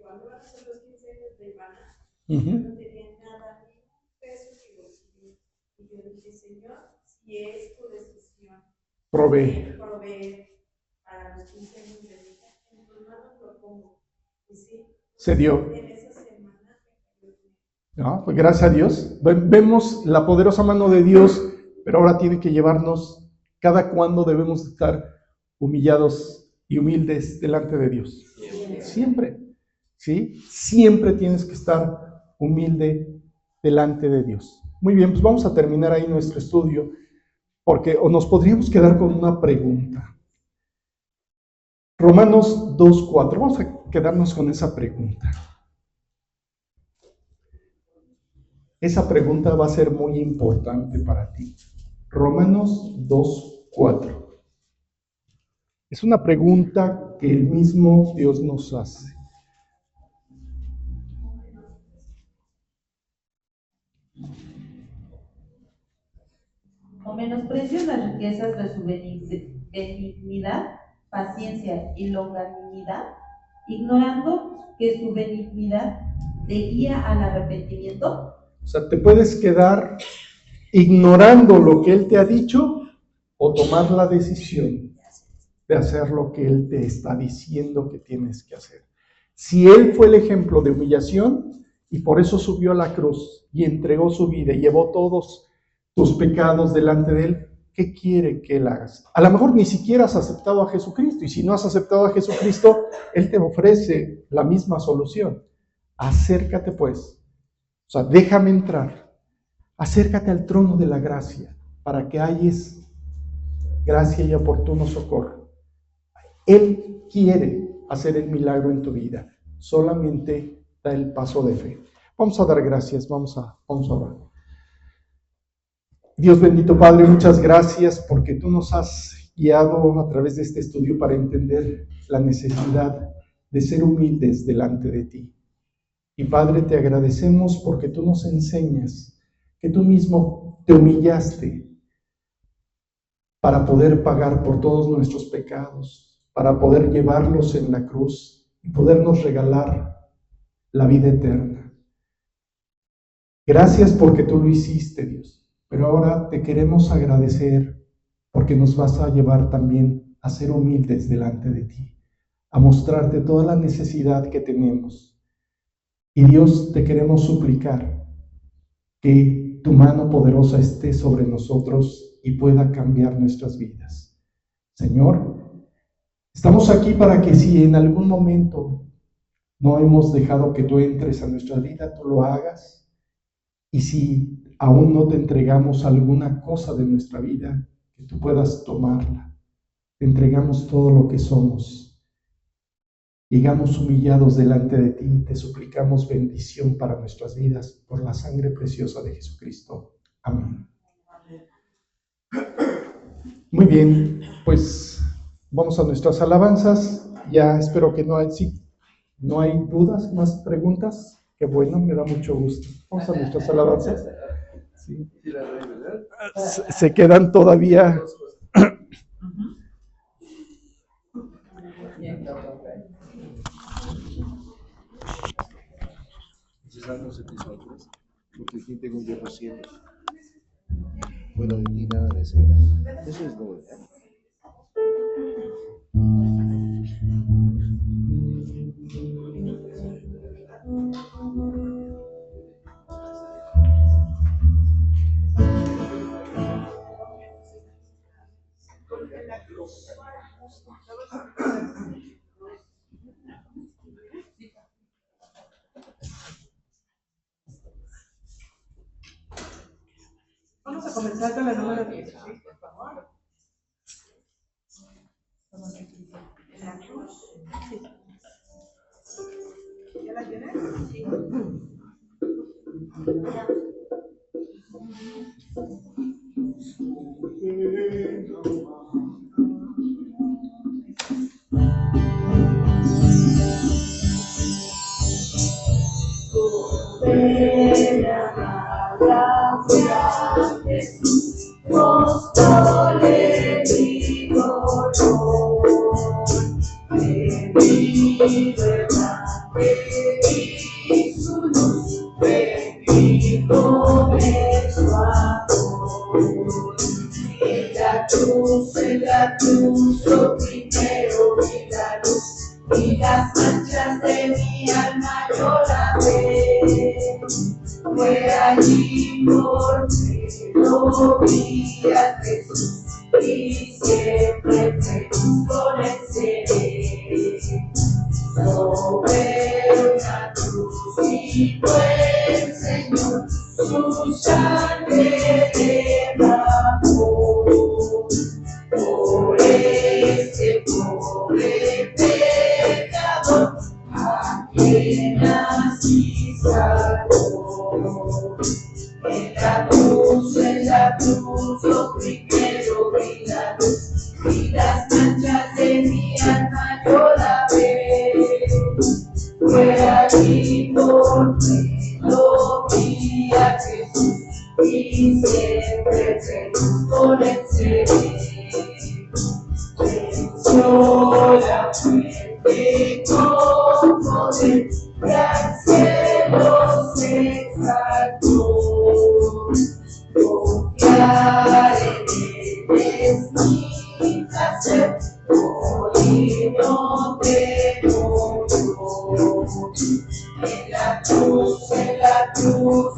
Cuando iban a hacer los 15 años de Ivana, no tenía nada, ni un peso que recibir. Y yo dije, Señor, si es tu decisión, Provee para los 15 años de vida, en tus manos lo pongo. Y sí, se dio. En esa semana. No, pues gracias a Dios. Vemos la poderosa mano de Dios, pero ahora tiene que llevarnos cada cuando debemos estar humillados y humildes delante de Dios. Siempre. ¿sí? Siempre tienes que estar humilde delante de Dios. Muy bien, pues vamos a terminar ahí nuestro estudio, porque o nos podríamos quedar con una pregunta. Romanos 2:4, vamos a quedarnos con esa pregunta. Esa pregunta va a ser muy importante para ti. Romanos 2:4. Es una pregunta que el mismo Dios nos hace. O menosprecian las riquezas de su benignidad, paciencia y longanimidad, ignorando que su benignidad te guía al arrepentimiento. O sea, te puedes quedar ignorando lo que Él te ha dicho o tomar la decisión de hacer lo que Él te está diciendo que tienes que hacer. Si Él fue el ejemplo de humillación y por eso subió a la cruz y entregó su vida y llevó todos tus pecados delante de Él, ¿qué quiere que Él hagas? A lo mejor ni siquiera has aceptado a Jesucristo, y si no has aceptado a Jesucristo, Él te ofrece la misma solución. Acércate pues, o sea, déjame entrar, acércate al trono de la gracia para que halles gracia y oportuno socorro. Él quiere hacer el milagro en tu vida, solamente da el paso de fe. Vamos a dar gracias, vamos a orar. Dios bendito Padre, muchas gracias porque tú nos has guiado a través de este estudio para entender la necesidad de ser humildes delante de ti. Y Padre, te agradecemos porque tú nos enseñas que tú mismo te humillaste para poder pagar por todos nuestros pecados, para poder llevarlos en la cruz y podernos regalar la vida eterna. Gracias porque tú lo hiciste, Dios. Pero ahora te queremos agradecer porque nos vas a llevar también a ser humildes delante de ti, a mostrarte toda la necesidad que tenemos. Y Dios, te queremos suplicar que tu mano poderosa esté sobre nosotros y pueda cambiar nuestras vidas. Señor, estamos aquí para que si en algún momento no hemos dejado que tú entres a nuestra vida, tú lo hagas. Y si aún no te entregamos alguna cosa de nuestra vida, que tú puedas tomarla. Te entregamos todo lo que somos. Llegamos humillados delante de ti y te suplicamos bendición para nuestras vidas por la sangre preciosa de Jesucristo. Amén. Muy bien, pues vamos a nuestras alabanzas. Ya espero que no hay dudas, más preguntas. Qué bueno, me da mucho gusto. Vamos a nuestras alabanzas. Sí. Se quedan todavía. Porque aquí tengo un viejo cielo. Fuera de ti nada deseo. Eso es lo ¿verdad? Vamos a comenzar con la número 10, por favor. La cruz. ¿Ya la tienes? Sí. Jesús mostróle mi dolor, de mi verdad, de mi su luz, bendito es su amor. En la cruz, lo primero vi la luz, y las manchas de mi alma yo la ve. Fue allí porque lo vi a Jesús y siempre feliz con él seré. Soberbio Salvador, a quien así salvó. En la cruz, yo primero vi la luz, y las manchas de mi alma yo la ve. Fue allí porque lo vi a Jesús, y siempre feliz con él seré. Venció la muerte con poder, y al cielo se exaltó. Confiar en él es mi placer, hoy no temo yo. En la cruz,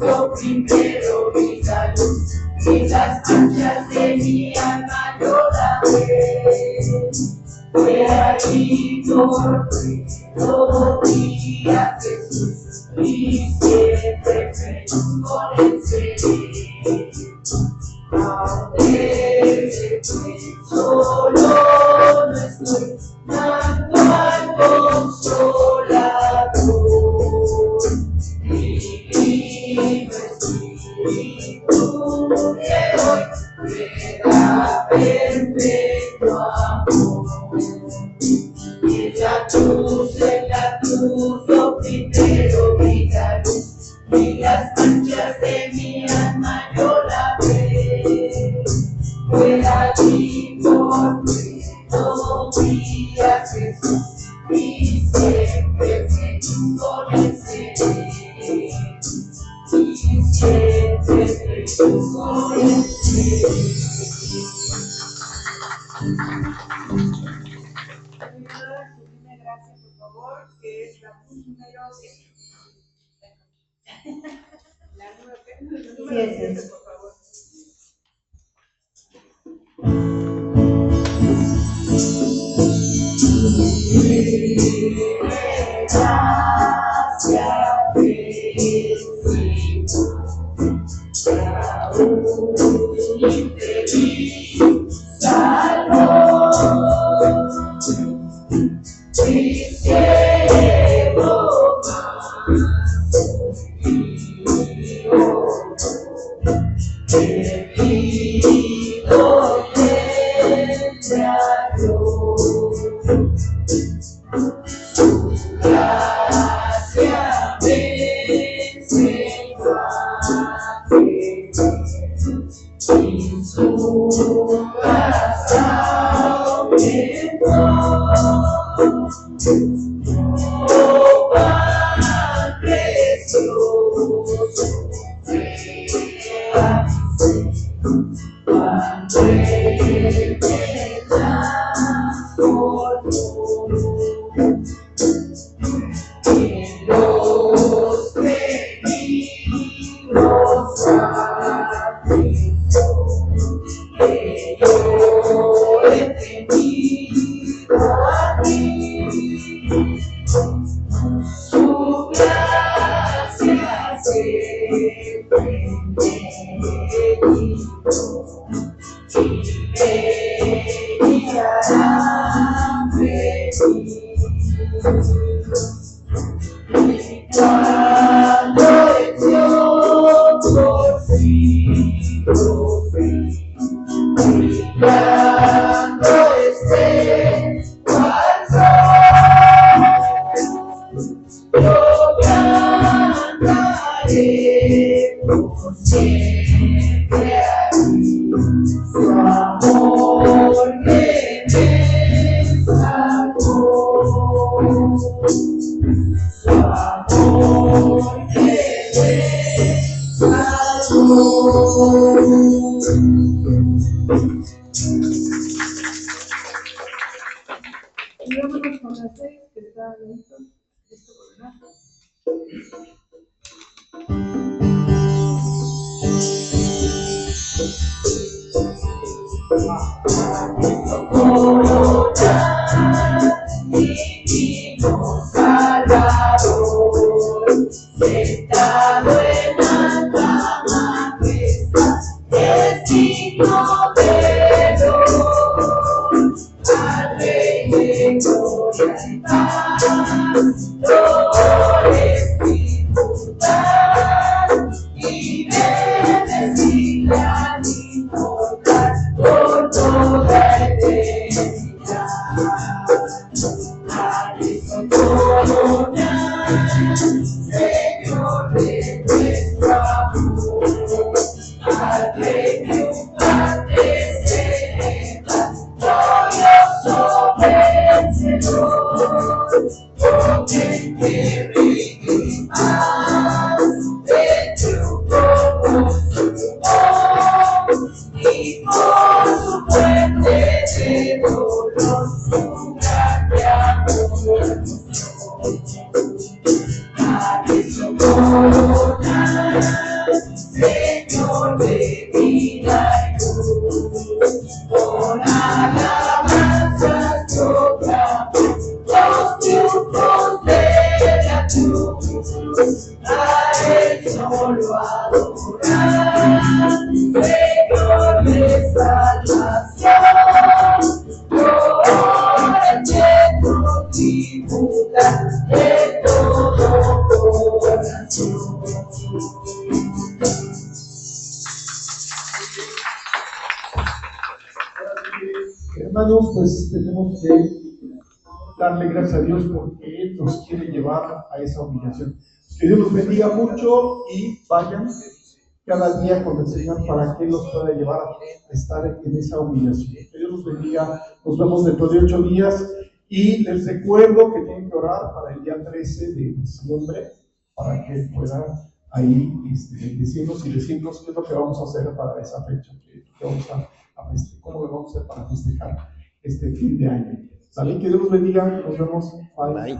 yo primero vi la luz, y las manchas de mi alma yo la ve. Fue allí porque lo vi a Jesús, y siempre feliz con él seré. Aunque se fue, solo no estoy, dando al Consolador. Mi divino Espíritu de hoy me da perfecto amor. En la cruz, yo primero vi la luz, y las manchas de mi alma yo la ve. Fue allí porque lo vi a Jesús, y siempre feliz con él seré. Y siempre feliz con él seré. Gracias, por favor, que es la número 7. La número 7, por favor. Y vámonos con la 6, que está listo por delante. Divino Salvador, sentado en alta majestad, es digno de honor, al Rey de gloria y paz. flores disfrutar y bendecirla inmortal por toda eternidad. A Cristo coronar, Señor de nuestro amor, al premio antes celebra, glorioso vencedor, con el que rige más, el triunfo con su voz, y por su fuente de dolor, su grande amor. A Cristo coronar, Señor de vida y luz, con alabanzas proclamamos los triunfos de la cruz. A Él solo adorar, Señor de salvación, gloria lleno tributar de todo corazón. Hermanos, pues tenemos que darle gracias a Dios porque Él nos quiere llevar a esa humillación. Que Dios los bendiga mucho y vayan cada día con el Señor para que Él los pueda llevar a estar en esa humillación. Que Dios los bendiga. Nos vemos dentro de 8 días y les recuerdo que tienen que orar para el día 13 de diciembre para que puedan ahí decirnos qué es lo que vamos a hacer para esa fecha, cómo lo vamos a hacer para festejar este fin de año. ¿Sale? Que Dios los bendiga. Nos vemos. Bye.